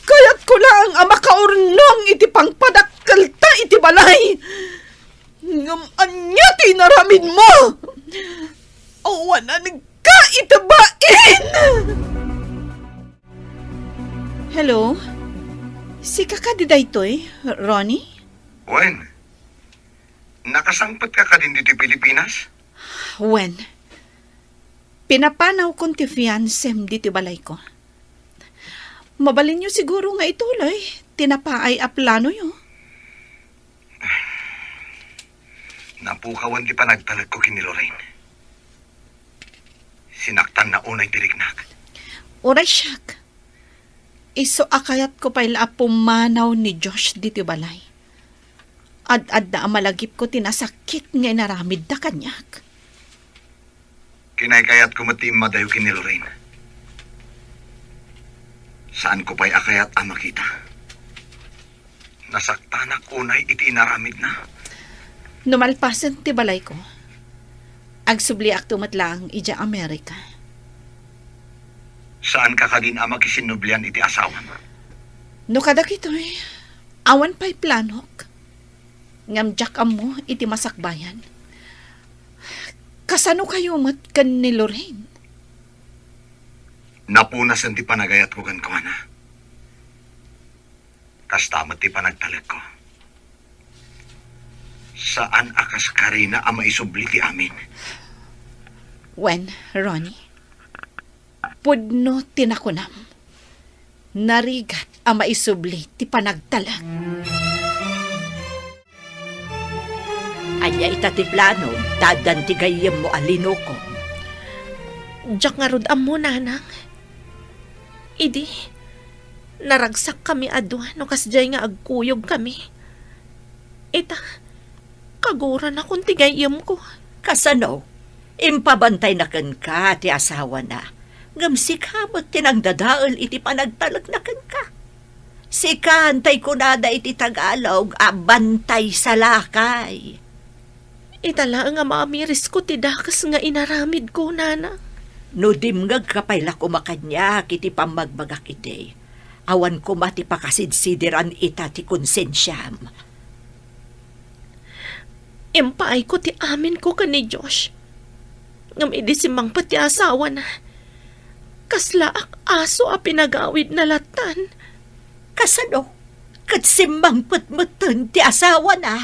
Kaya't ko lang ang makaurnong iti pangpadakkel ta iti balay. Ngam anya tinaramid mo. Awanan ka itabain. Hello? Si kakadida ito'y, Ronnie? Wen, nakasangpat ka ka din dito Pilipinas? Wen, pinapanaw kong ti fiancem dito balay ko. Mabalin niyo siguro nga ituloy. Tinapaay a plano yo. Napukawan di pa nagtalag ko kini Lorraine. Sinaktan na unay tirignak. Oray siyak. Iso akayat ko pa'y pumanaw ni Josh dito balay. Ad na amalagip ko tinasakit nga naramid da kanyak. Kinaykayat ko matim madayo kini Lorraine. Saan ko pa'y akayat ang makita? Nasaktanak unay iti naramid na. Numalpasan ti balay ko. Agsubliak tumatlang ija Amerika. Saan ka din ang makisinublian iti asawan? No kadak ito'y, awan pa'y planok. Ngamjak mo iti masakbayan. Kasano kayo mat kan ni Lorraine? Napunas ang ti panagayat ko kan kuwana. Kastamat ti panagtalag ko. Saan akas karina ang maisubli ti amin? Wen, Ronnie, pudno tinakunam. Narigat ang maisubli ti panagtalag. Anya itati plano, dadantigayem mo alino ko. Diyak nga rod mo, nanang. Idi, naragsak kami adwa no kasjay nga agkuyog kami. Ita, kaguran akong tigayem ko. Kasano? Impabantay na kan ka, ti asawa na. Ngamsik hamot tinangdadaol iti panagtalag na kan ka. Sikantay ko nada iti Tagalog, abantay sa lakay. Itala nga maamiris ko ti dakas nga inaramid ko, nana. No dimngag kapayla kumakanya kiti pamagbagak iti. Awan ko mati pakasidsidiran ita ti konsensyam. Impaay ko ti amin ko ka ni Josh. Ngam idisimang pati asawa na. Kaslaak aso a pinagawid na latan. Kasano? Katsimbang putmutun ti asawa na.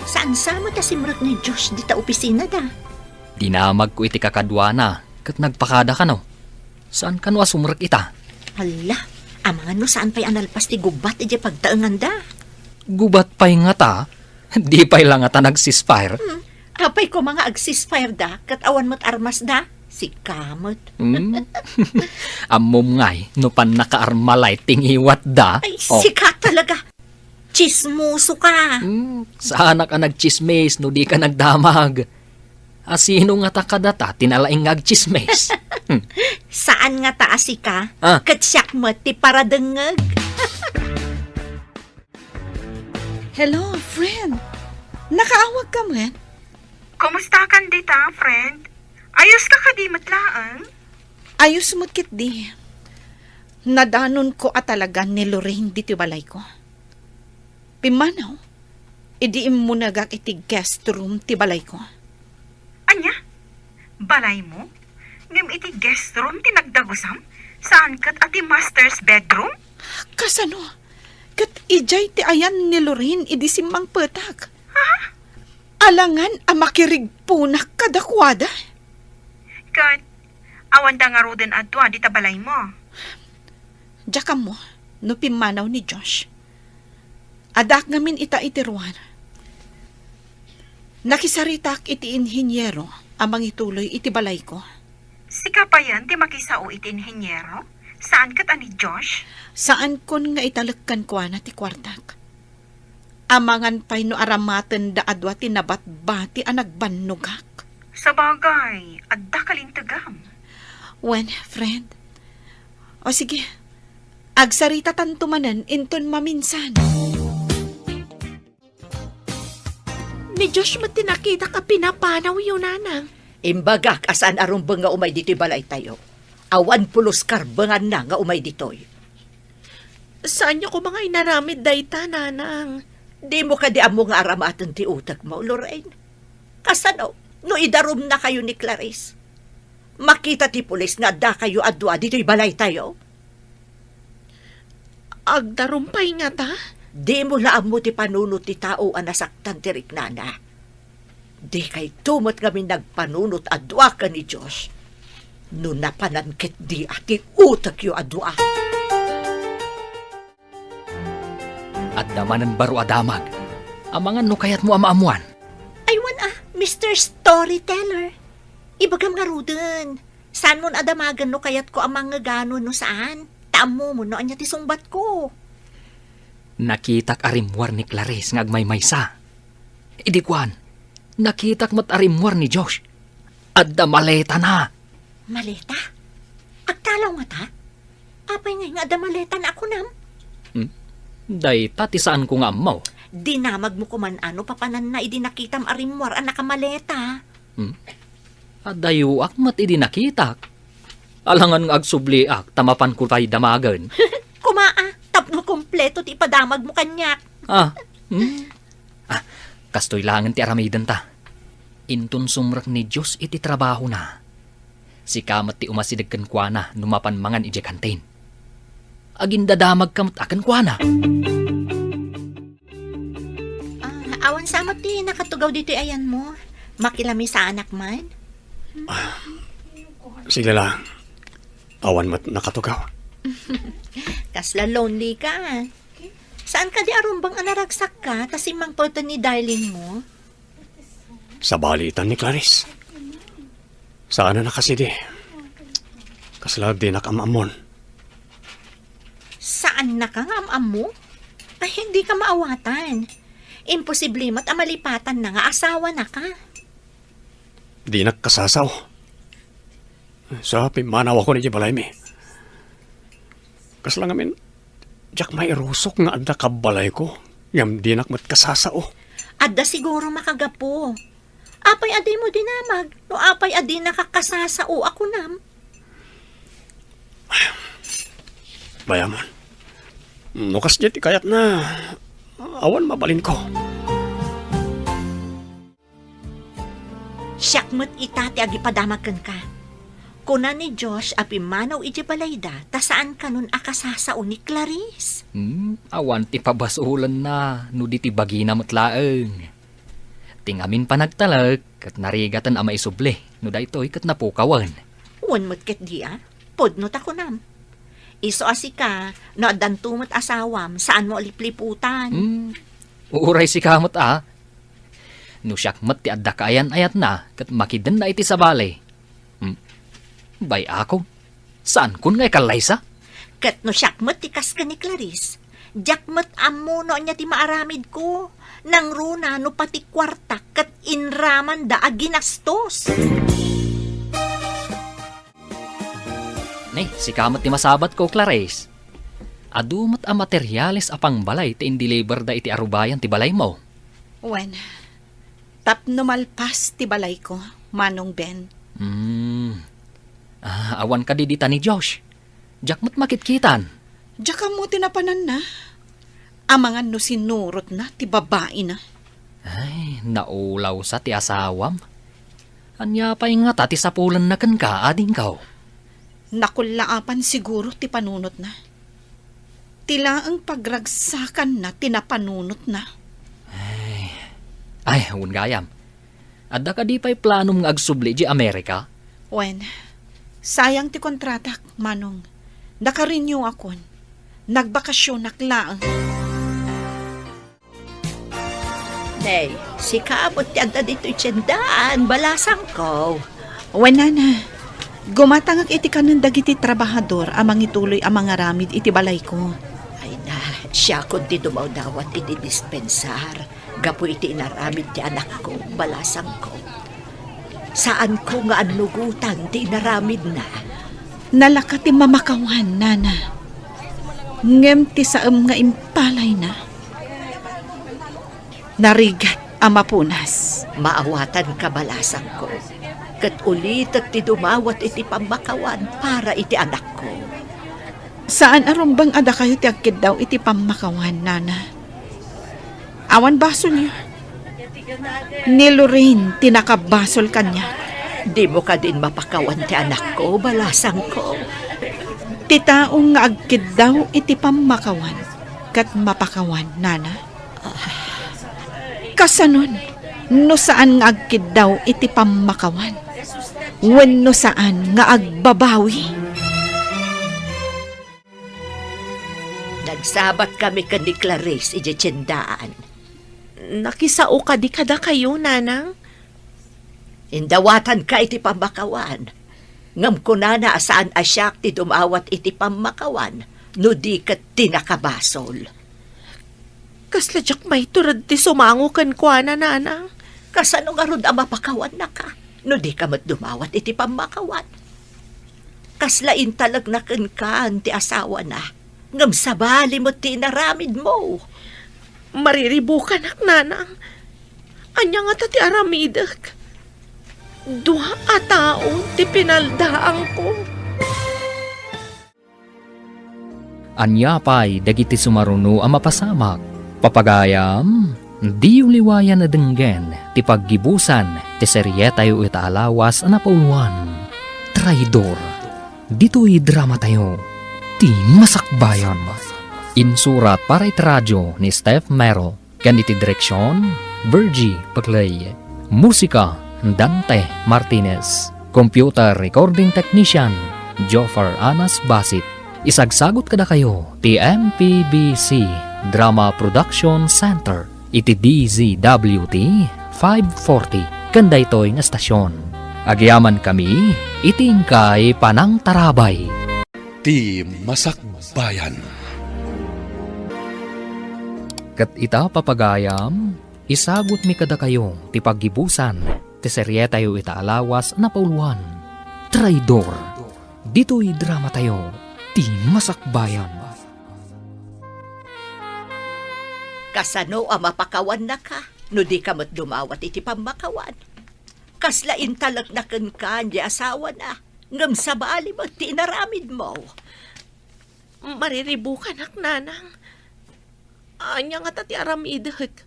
Saan sama ta simrot ni Josh di ta opisina da? Dinamag ko iti kakadwana, kat nagpakada ka no. Saan ka no asumrek ita? Hala, amangan no saan pa'y analpas ti gubat iti pagtaengan da? Gubat pa'y nga ta, di pa'y lang nga ta nagsispire. Apay ko mga agsisfire da, kat awan mo't armas da? Si kamot. Amom ngay, no pan nakaarmalay tingiwat da. Ay, sikat talaga. Chismoso ka. Saan ka nagchismes no di ka nagdamag? Asino nga ta kadata tinalaing ngagchismes? Saan nga taasi ka? Ah. Kat siyak mo ti paradengeg. Hello, friend. Nakaawag ka man? Kumusta kan dita, friend? Ayos ka di matlaan? Ayos mo't kit di. Nadanon ko talaga ni Lorraine dito balay ko. Pimanaw, idiim mo nagak iti guest room ti balay ko. Anya? Balay mo? Ngam iti guest room tinagdagusam? Saan kat ati master's bedroom? Kasano? Kat ijay ti ayan ni Lorraine idisimbang petak. Alangan ang makirigpunak kadakwada. Kat, awan da nga roden adwa di balay mo. Diyaka mo, no pimanaw ni Josh. Adak ngamin ita itiruan. Nakisaritak iti inhinyero amang ituloy iti balay ko. Sika pa yan ti makisao iti inhinyero? Saan kat ani Josh? Saan kon nga italagkan ko na ti kwartak. Amangan pa'y no aramaten da adwa tinabat-bati ang nagbanugak. Sa bagay, adda kalintagam. Wen, friend. O sige, agsarita tantumanan inton maminsan. Ni Josh mo tinakita ka pinapanaw yun, nanang. Imbagak asan arumbang nga umay dito'y balay tayo. Awan pulos karbangan na nga umay dito'y. Saan niyo ko mga inaramid dayta, nanang? Di mo ka di amo nga aramatan ti utak mo, Lorraine. Kasano, no idarum na kayo ni Clarice. Makita ti pulis nga da kayo adwa dito'y balay tayo. Agdarumpay nga ta? Di mo laam mo ti panunot ti tao ang nasaktan ti Riknana. Di kay tumot kami nagpanunot adwa ka ni Josh. No napanankit di ati utak yu adwa. At damanan baro adamag. Amangan no kayat mo amaamuan. Aywan Mr. Storyteller. Ibagam nga ruden. Saan mo adamagan no kayat ko ang mga ganon no saan? Tamo mo no anya ti sungbat ko. Nakitak arimwar ni Clarice ngagmay maysa. Idi kwan, nakitak mat arimwar ni Josh. Adda maleta na. Maleta? Agtalaw nga ta? Apay nga ada maleta na ako nam? Day tati saan ko nga amaw. Dinamag mo kuman ano papanan na idi nakitam arimwar ang nakamaleta. Adayo ak mat idi nakitak. Alangan nga agsubliak, tamapan ko pa'y damagan. Kumaa, tapno kompleto ti ipadamag mo kanyak. Kastoy langan ti aramidan ta. Intun sumrak ni Diyos iti trabaho na. Si kamat ti umasidag kan kwa na, numapan mangan iti kantin. Agin dadamag kamat akan kwa na. Awan samot ti nakatugaw dito ayan mo. Makilami sa anak man. Sige lang. Awan mat nakatugaw. Kasla lonely ka. Saan ka di arumbang anaragsak ka tas imang porto ni darling mo? Sa balitan ni Clarice. Saan na kasi di? Kasla di nakamamon. Saan na ka nga mo? Ay, hindi ka maawatan. Imposible mat amalipatan na nga asawa na ka. Di nagkasasaw. Sa pimanaw ako ni Jibalay mi. Kasla ngamin, Jack may irusok nga anda kabalay ko. Ngam di nakmat kasasao. Adda siguro makagapo. Apay adi mo dinamag. No apay adi nakakasasao ako nam. Bayaman. Nukas niya ti kayat na awan mabalin ko. Siyak mo't itati agi padamagan ka. Kuna ni Josh apimanaw iti balayda ta saan kanun akasasao ni Clarice. Awan ti pabasulan na, no di ti bagina matlaeng. Tingamin pa nagtalag, kat narigatan ama isuble, no da ito'y kat napukawan. Uwan mo't ket diya, podnot ako nam. Iso asika, no adantumot asawam, saan mo alipliputan. Uuray si kamot No siyakmat ti adda kaayan ayat na, kat makidan na iti sa balay. Bay ako, saan kun ngay kalaysa? Kat no siyakmat ti kas ka ni Clarice, jakmat amo no niya ti maaramid ko. Nang runa no pati kwarta kat inraman da aginastos. Nay, si kamat ti masabat ko, Clarice. Adumat ang materyales apang balay ti indiliber da iti arubayan ti balay mo. Wen, tapno malpas ti balay ko, Manong Ben. Awan ka didita ni Josh. Jakmat makitkitan. Diyan mo tinapanan na. Amangan no sinurot na, ti babae na. Ay, naulaw sa ti asawam. Anya pa'y nga tati sapulan na kan ka, ading kaw. Nakulaapan siguro ti panunot na. Tila ang pagragsakan na tinapanunot na. Ay, hun gayam. Adda ka di pa'y planom nga agsubli di Amerika? Wen, sayang ti kontratak, Manong. Nakarenew akon. Nagbakasyon naklaang. Nay, si kaabot ti adda dito'y tiyandaan, balasang ko. Wen, nana. Gumatangag iti kanon dagiti trabahador amang ituloy amang aramid iti balay ko. Ay na, Siya kundi dumaw-dawat iti dispensar. Gapo iti inaramid ti anak ko, balasang ko. Saan ko nga anugutan ti inaramid na? Nalaka ti mamakawan, nana. Ngem ti saem nga impalay na. Narigat ang mapunas. Maawatan ka balasang ko. Kat ulit at ti dumawat iti pamakawan para iti anak ko. Saan arumbang ada kayo ti agkid daw iti pamakawan, nana? Awan basol niya. Ni Lorraine, tinakabasol kanya. Di mo ka din mapakawan ti anak ko, balasang ko. Ti taong nga agkid daw iti pamakawan, kat mapakawan, nana. Kasanon, no saan nga agkid daw iti pamakawan, wenno saan nga agbabawi. Nagsabat kami ka ni Clarice iti tiyendaan. Nakisao ka di kada kayo, nanang? Indawatan ka iti pamakawan. Ngam ko na asaan asyak ti dumawat iti pamakawan, no di ka tinakabasol. Kasladyak may turad ti sumango kan kwa na, nanang? Kasano nga rod ang mapakawan na ka, no di ka mat dumawat iti pamakawan. Kaslain talag na kan ti asawa na. Ngam sabali mo tinaramid mo. Mariribukan ak, nanang. Anya nga tati aramidak. Duha a tao ti pinaldaang ko. Anya pa'y dagiti sumaruno ang mapasamak. Papagayam, di uliwayan na denggen ti paggibusan ti serye tayo itaalawas na pauluan. Traidor, dito'y drama tayo. Ti masakbayan. Insurat para iti radyo ni Steph Merrill. Ganiti direksyon, Virgie Paclay. Musika, Dante Martinez. Computer Recording Technician, Joffer Anas Basit. Isagsagot kada kayo ti MPBC Drama Production Center. Iti DZWT 540. Kanda ito'y nga stasyon. Agyaman kami, itingkay panang tarabay. Ti Masakbayan. Kat ita papagayam, isagot mi kada kayo ti paggibusan, ti serye tayo itaalawas na pauluan. Traidor, dito'y drama tayo, ti masakbayan. Kasano ang mapakawan na ka, no di ka mat dumawat iti pamakawan. Kaslain talag na kan di asawa na, ngam sabali mo tinaramid mo. Mariribukan ak, nanang. Anya nga tati aramidak.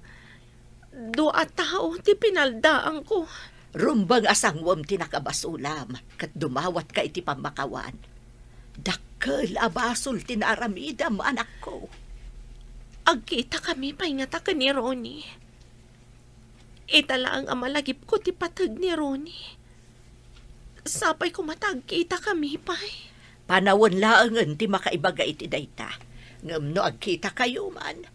Dua tao ti pinaldaang ko. Rumbang asangwam tinakabasulam, kat dumawat ka iti pamakawan. Dakkel abasol tinaramidam anak ko. Agkita kami paingata ka ni Ronnie. Itala ang amalagip ko ti patag ni Ronnie. Sapay ko matagkita kami pay. Panawon laangan ti makaibaga iti dayta. Ngam no agkita kayo man.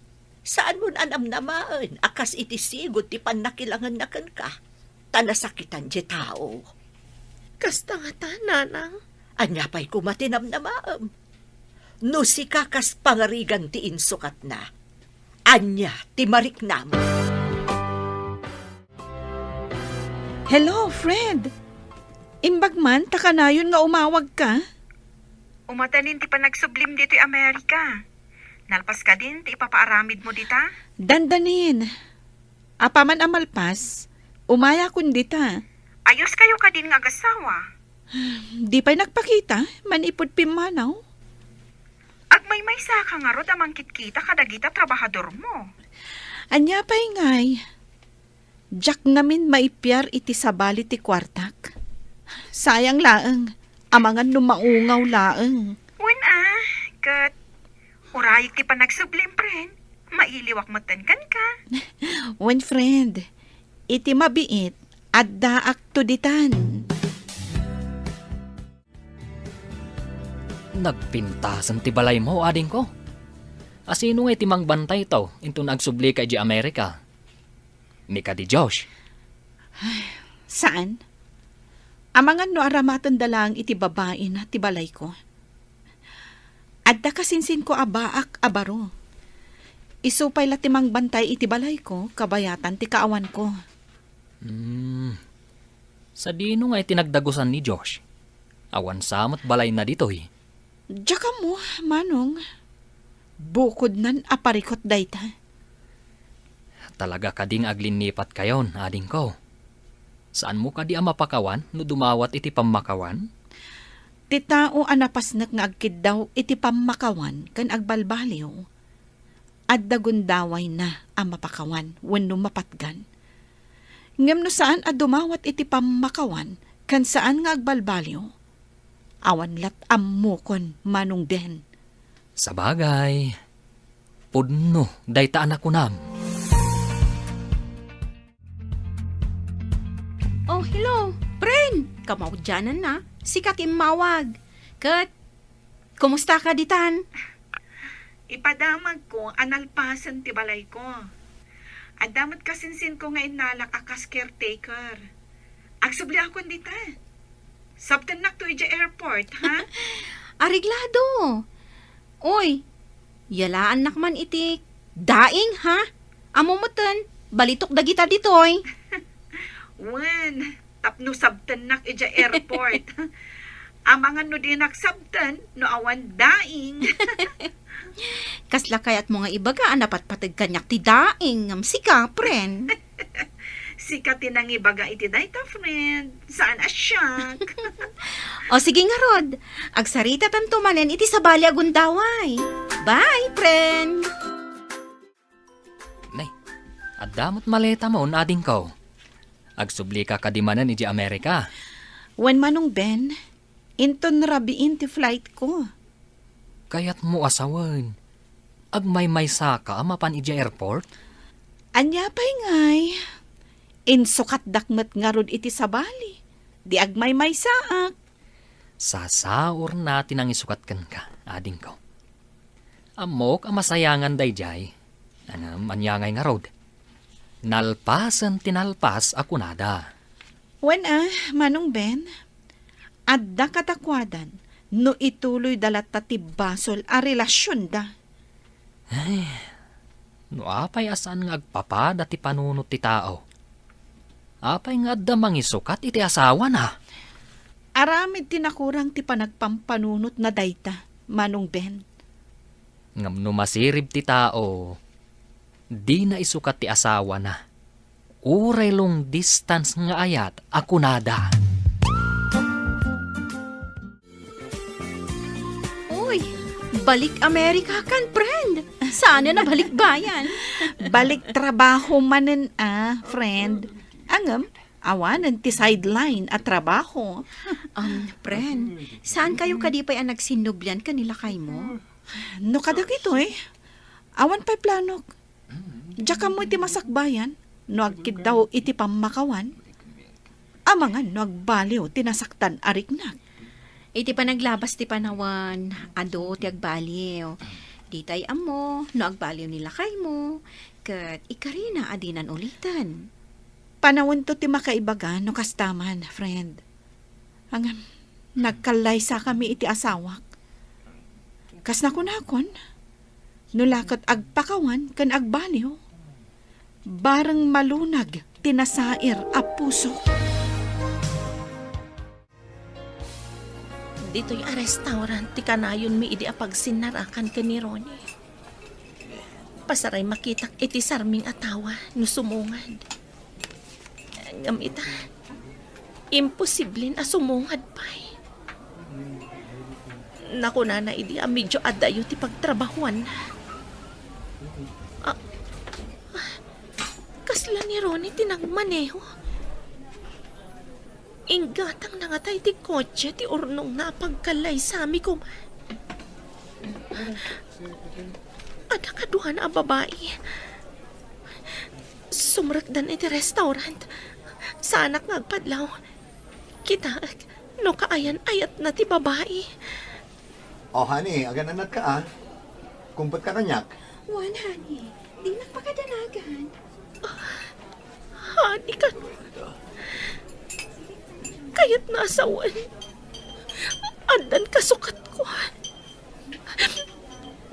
Saan mo anamnamaan akas iti sigot ti panakilangan na kan ka. Tanasakitan di tao. Kasta nga ta, nanang. Anya pa'y kumatinamnamaam. No si kakas pangarigan ti insukat na. Anya ti mariknam. Hello, Fred. Imbag man, takanayon nga umawag ka. Umatanin ti panagsublim dito Amerika. Nalpas ka din, ti ipapaaramid mo dita? Dandanin. Apaman amalpas, umaya kundi ta. Ayos kayo ka din nga agasawa. Di pa'y nagpakita, manipod pimanaw. Agmay-may sa ka nga rod amang kitkita kadagita trabahador mo. Anya pa'y ngay. Jack ngamin maipyar iti sabali ti kwartak. Sayang laeng, amangan numaungaw laeng. Kat urayik ti panagsublim, friend. Mailiwak matan kan ka. When friend, iti mabiit, adda aktuditan. Nagpintasan ti balay mo, ading ko. Asino nga timang bantay to, into nagsubli kay di Amerika. Ni ka di Josh. Saan? Amangan no aramatan dalang iti babae na ti balay ko. Adda kasinsin ko abaak abaro. Isupay latimang bantay iti balay ko, kabayatan ti kaawan ko. Sa dino nga itinagdagusan ni Josh. Awan samot balay na ditoy. Diyaka mo, Manong. Bukod nan aparikot dayta. Talaga kading aglinipat kayon, ading ko. Saan mo kadi ang mapakawan no dumawat iti pamakawan? Ti tao anapasnak nga agkid daw iti pamakawan kan agbalbaliw. At dagundaway na ang mapakawan wenno mapatgan. Ngem no saan at dumawat iti pamakawan kan saan nga agbalbaliw. Awan lat ammukon Manong Ben. Sabagay. Pudno, dayta anak ko nam. Oh, hello. Friend, kamaudyanan na. Sikat imawag. Kat, kumusta ka ditan? Ipadamag ko analpasan ti balay ko. Adamat kasinsin ko nga inalak akas caretaker. Agsubli ako dita. Sabtan nak to ija airport, ha? Ariglado. Oy, yalaan nakman iti daing, ha? Amo moten, balitok dagita ditoy. Wen, tapno sabtan nak ija airport. Amangan no din nagsabtan, no awan daing. Kasla kayat mo nga ibagaan dapat patag kanyak ti daing ngam sika, friend. Sikatin ang ibaga iti dayta, friend. Saan asyak? O sige nga rod, agsarita tanto manen iti sabali agundaway. Bye, friend. Nay, adamot maleta mo ading ko. Agsubli ka kadimanan iti Amerika. Wen Manong Ben, inton rabiin ti flight ko. Kayat mo asawan. Agmay-may saka mapan iti airport. Anya pa'y ngay. Insukat dakmet nga rod iti sabali. Di agmay-may saak. Sasaur natin ang isukat ka, ading ko. Amok ang masayangan dayjay. Anyangay nga rod. Nalpasan tinalpas ako nada. Wen Manong Ben, adda katakwadan no ituloy dalat ti basol a relasyon da. No apay asan nga agpapa dati panunot ti tao. Apay nga adda mangisukat iti asawa na. Aramid tinakurang ti panagpampanunot na dayta, Manong Ben. Ngam no masirib ti tao, di na isukat ti asawa na. Uray long distance nga ayat ako nada. Uy, balik Amerika kan, friend. Sana na balik bayan. Balik trabaho manen friend. Angam, awanan ti sideline at trabaho. Friend, saan kayo kadipay ang nagsinubyan kanila kay mo? No kadag ito awan pa'y planok. Diyaka mo iti masakbayan, no agkid daw iti pamakawan. Amangan no agbaliw tinasaktan ariknak. Iti pa naglabas ti panawan, ado ti agbaliw. Ditay amo, no agbaliw nila kay mo, kat ikarina adinan ulitan. Panawon to ti makaibaga no kastaman, friend. Ang nagkalaysa kami iti asawak. Kas nakon, nulakot agpakawan kan agbaliw. Barang malunag, tinasair a puso. Dito'y a restaurant, ti kanayon mi idi apagsinarakan ka ni Ronnie. Pasaray makitak iti sarming atawa, no sumungad. Ngam ita, imposiblin a sumungad pa'y. Naku na idi a medyo adayo ti pagtrabahuan na. Kasla ni Ronnie tinagmaneho. Inggatang na nga tayo ti kotse ti urnong na pagkalay sa amin ko. Ada kaduhan a babae. Sumrakdan iti restaurant. Sa anak ngagpadlaw. Kita, no kaayan ayat na ti babae. Oh, honey, agananat ka Kumpot ka kanyak. Wan, honey, di nagpakadanagan. Hani ka no. Kaya't nasawan. Andan kasukat ko.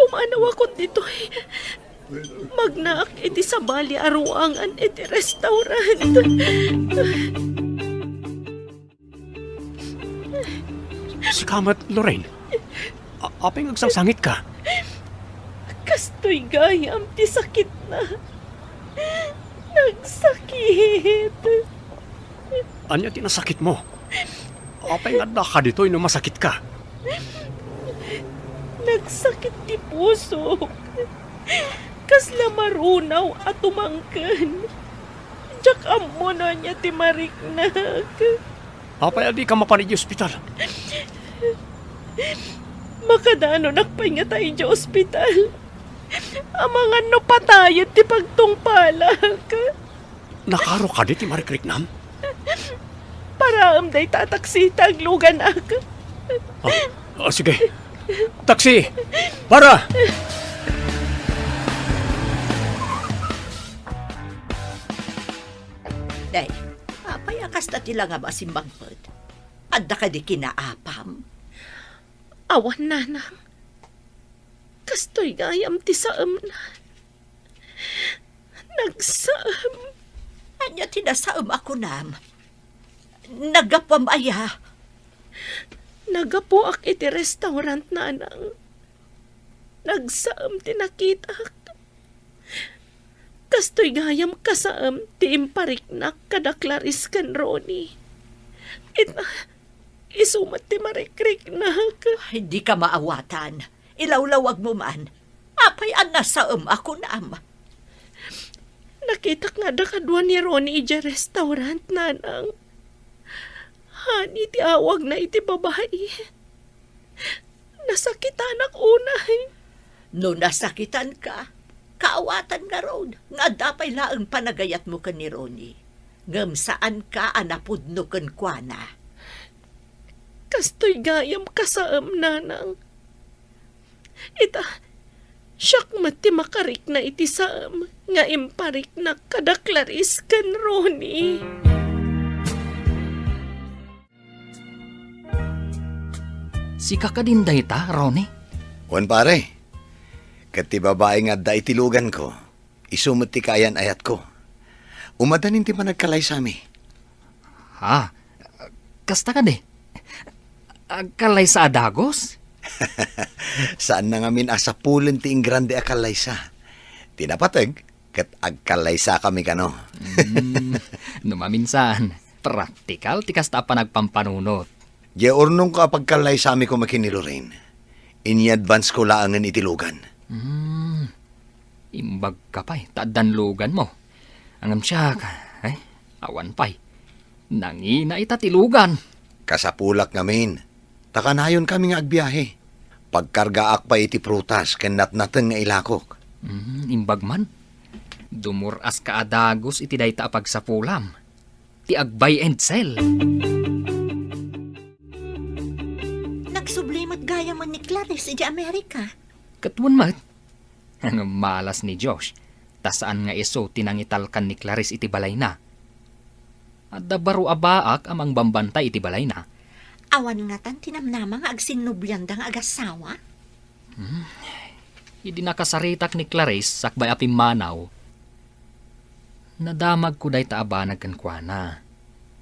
Umanaw ako dito Magnaak iti sa bali aruangan iti restaurant. Si Kamat, Lorraine. Apay agsangsangit ka. Kastoy gayam ti sakit na. Nagsakit. Anya tinasakit mo? Apay nga ka dito'y no masakit ka. Nagsakit ti puso. Kasla marunaw at umangkan. Diyak amo na niya ti mariknag. Apay adi ka mapanid yung ospital. Makadano nakpahinga tayo di ospital. Amangan no patayon ti pagtungpalag. Nakaro ka di ti marikriknam? Para day tataksita ang lugan ak. Sige. Taxi! Para! Day, apay akas na tila nga masimbangpad. Adda ka di kinaapam. Awan nanang. Kastoy gayam ti saam na. Nagsaam. Anya tinasaam ako nam. Nagapam aya. Nagapo ak iti restaurant nanang. Nagsaam ti nakitak. Kastoy gayam kasaam ti impariknak kada Clarice kan Ronnie. Isumat ti marikriknak. Hindi ka maawatan. Ilawlawag mo man. Apay an nasaam ako nam. Nakita nga da kadwa ni Ronnie ija restaurant nanang. Hani ti awag na iti babae. Nasakitan ak unay. No nasakitan ka, kaawatan nga ron. Nga dapay laang panagayat mo ka ni Ronnie. Ngam saan ka anapudno kan kuana. Kastoy gayam kasaam nanang. Siyak mati makarik na iti saam. Nga imparik na kada Clarice kan Ronnie. Si kakadinday ta, Ronnie. Wan pare, kati babae nga da itilugan ko, isumot ti kayan ayat ko. Umadanin ti panagkalay sami. Ha? Kasta ka di? Agkalay sa adagos? Saan na ngamin asapulen ti ingrande akalay sa? Tinapatag, kat agkalay sa kami kano. Numaminsan, praktikal ti kasta pa nagpampanunot. Di ornong ka pagkalay sa amin ko makinilurin. Ini-advance ko laangan itilugan. Imbag ka pa'y, tadanlugan mo. Angam siya ka, awan pa'y. Nangina itatilugan. Kasapulak ngamin. Takanayon kami nga agbiyahe. Pagkargaak pa iti prutas, kanat natin nga ilakok. Imbag man. Dumuras ka adagos iti dayta pagsapulam. Ti agbay and sell. Nagsublimot gaya mo ni Clarice iti Amerika. Katwan mat. Ang malas ni Josh. Tasaan nga iso tinangitalkan ni Clarice iti balay na. At dabaro abaak amang bambantay iti balay na. Awan nga tan tinamnamang agsinubyandang agasawa. Idi nakasaritak ni Clarice sakbay apim manaw. Nadamag ko day taabanag kan kuana.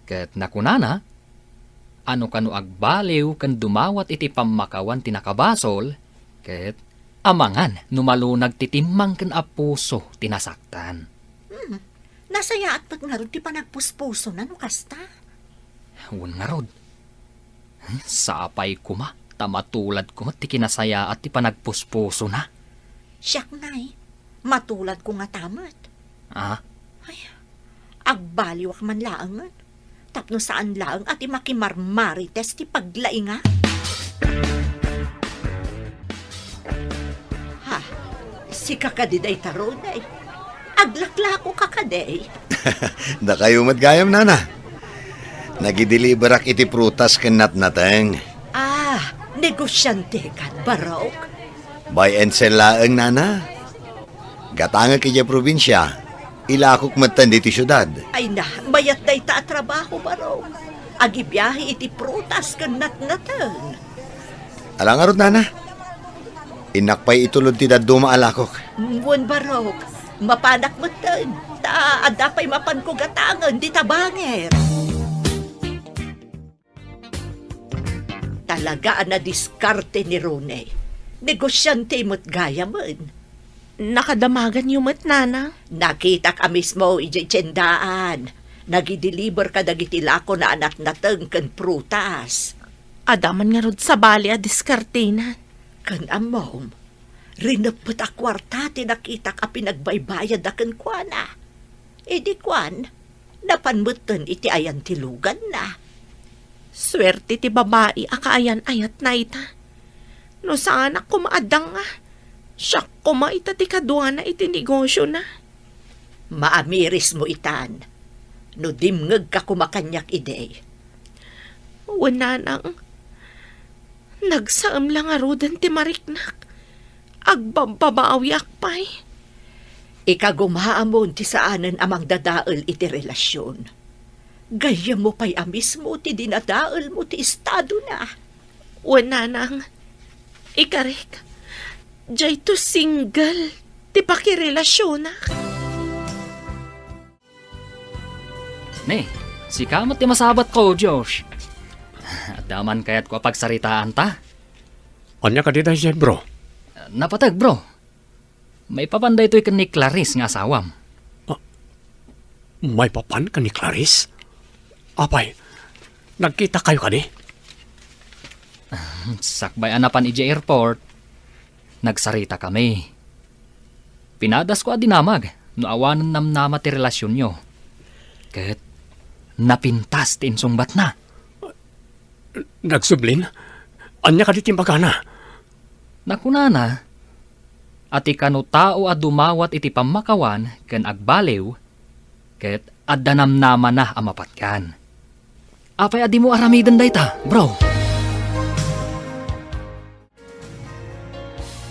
Ket nakunana, ano kanu agbaliw kan dumawat iti pamakawan tinakabasol, ket amangan numalunag titimang kan apuso tinasaktan. Nasaya at nga ti panagpuspuso na no kasta. Huwag nga rod. Sapay kuma, tamatulad kuma ti kinasaya at ti panagpuspuso na. Siyak nay, matulad ko nga tamat. Agbaliwak man laangan. Tapno saan laang at imakimarmarites ti paglainga. Ha, si kakadiday taronay. Aglaklako kakaday. Da kayo matgayam, nana. Nagideliverak iti prutas kanat nateng. Negosyante kan, barok. Buy and sell laeng, nana. Gatanga kaya probinsya. Ilakok matan diti syudad. Ay na, mayat day ta trabaho, barok. Agibiyahe iti prutas kanat nateng. Alangarot, nana. Inakpay itulod ti daduma alakok. Ngun barok, mapanak mo tan. Ta, adapay mapan ko gatangan, di tabanger. Talaga na diskarte ni Rone. Negosyante mo't gaya man. Nakadamagan yung nana. Nakita ka mismo, ijay tiyendaan. Nagideliver ka dagiti lako na anak nateng kan prutas. Adaman nga rod sa bali a diskartina. Kan amom, rinapot a kwarta tinakita ka pinagbaybayad na kan kwana. E di kwan, napanmutan iti ayan tilugan na. Swerte ti babae akaayan ayat na ita. No sa anak ko maadang nga. Siya ko maita ti kadwa na iti negosyo na. Maamiris mo itan. No dimngeg ka kumakanyak ide. Wala nang. Nagsaam lang arudan ti mariknak. Agbababaawi akpay. Ikagumaamon ti saanan amang dadaal iti relasyon. Gaya mo pa'y amis mo ti dinadaal mo ti estado na. Wala nang. Ikarek. Diyay to single. Ti pakirelasyon na. Ne, si kamot ti masabat ko, Josh. Daman kaya't ko pagsaritaan ta. Anya ka dito siya, bro? Napatag, bro. May papanday to'y ni Clarice nga asawam. May papan ka ni Clarice? Apay, nagkita kayo ka ni? Sakbay anapan iji airport. Nagsarita kami. Pinadas ko adinamag, no awanan namnama ti relasyon nyo. Ket napintas ti insungbat na. Nagsublin? Anya ka diti magana? Nakunana, ati kano tao a dumawat iti pamakawan ken agbalew, ket addanamnama na amapatkan. Apay adi mo aramidan dayta, bro.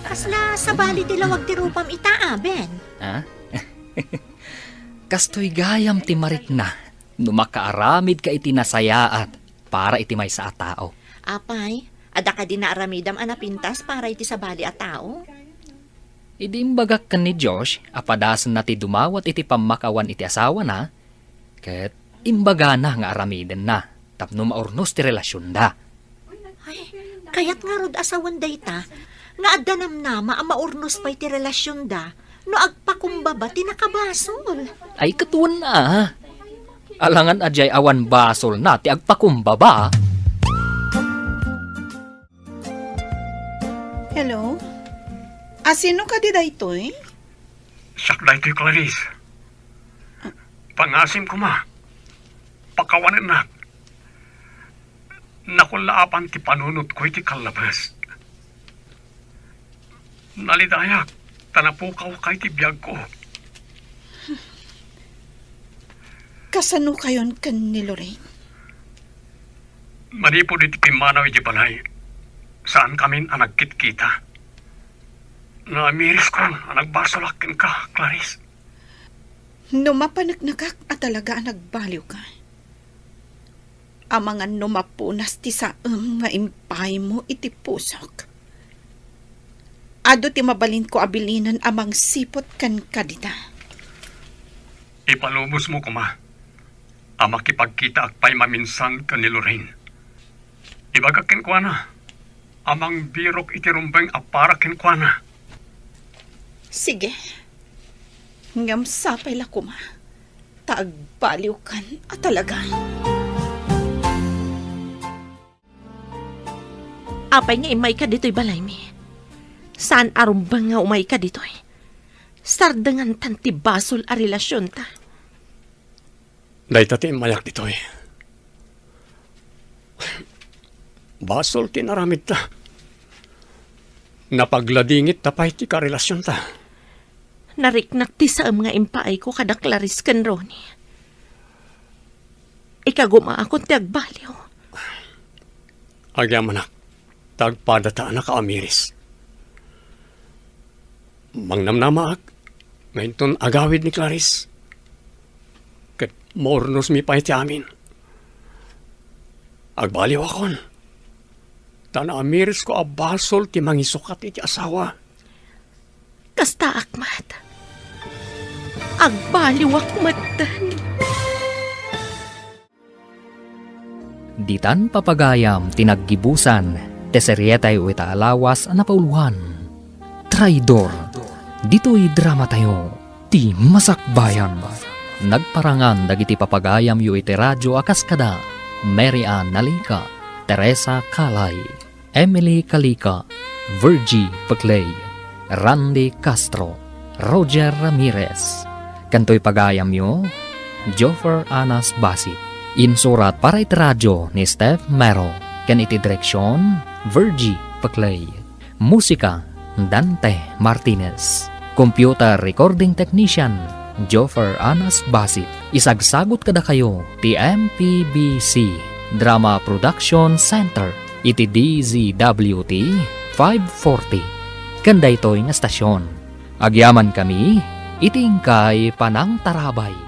Kasla sa bali ti lawag ti rupam ita, Ben. Ha? Kastoy gayam ti marik na, no makaaramid ka iti nasayaat para iti may sa tao. Apay, ada ka din na aramidam anapintas para iti sa bali a tao? Idimbagak kan ni Josh, apadasan na ti dumawat iti pamakawan iti asawa na, ket imbaga na nga aramiden na, tapno maurnos ti relasyon da. Ay, kayat nga rod asawan dayta, nga addanam nama ang maurnos pa iti relasyon da, no agpakumbaba ti nakabasol. Ay katuan na. Alangan ajay awan basol na ti agpakumbaba. Hello? Sino ka di daytoy? Sakday to'y Clarice. Pangasim ko ma. Pakawanan na. Nakulaapan ti panunot ko iti kalabas. Nalidayak, tanapukaw kay ti biyag ko. Kasano kayon kan ni Lorraine? Manipo diti pimanaw iti balay. Saan kami nagkit-kita? Naamiris ko, nagbasolakin ka, Clarice. Numapanagnagak at talaga nagbaliw ka. Amangan numapunas ti saam nga impay mo iti pusok. Ado ti mabalin ko abilinan amang sipot kan kadita. Ipalubos mo ko ma. Amakipagkita akpay maminsan ka ni Lorraine. Ibagakin ko na. Amang birok iti rumbeng aparakin ko na. Sige. Ngam sapay la kuma. Taagbaliw kan at talaga. Apay nga imay ka dito'y balay mi. Saan arumbang nga umay ka dito'y? Sardangan tanti basol a relasyon ta. Dahil tati mayak dito eh. Basol tinaramid ta. Napagladingit tapay ti karelasyon ta. Nariknak ti saam nga impaay ko kada Clarice kan Ronnie. Ikaguma akong ti agbaliw. Agyamanak, tagpadata na kaamiris. Mangnamnamaak, ngayon ton agawid ni Clarice. Ket mornos mi pa'y ti amin. Agbaliw akon. Tanamiris ko abasol ti mangisukat iti asawa. Kasta akmat. Agbaliwak matan. Ditan papagayam tinaggibusan, teseryetay o itaalawas na pauluhan. Traidor, dito'y drama tayo, ti masakbayan. Nagparangan dagiti papagayam yu iti radyo akaskada, Mary Ann Nalika, Teresa Kalay, Emily Kalika, Virgie Paclay, Randy Castro, Roger Ramirez. Kanto'y pagayam yu, Joffer Anas Basit. Insurat para iti radyo ni Steph Mero. Ken iti direksyon, Virgie Paclay. Musika, Dante Martinez. Computer recording technician, Joffer Anas Basit. Isagsagot kada kayo ti MPBC Drama Production Center iti DZWT 540. Kanda ito'y nga stasyon. Agyaman kami, iti ingkay Panang Tarabay.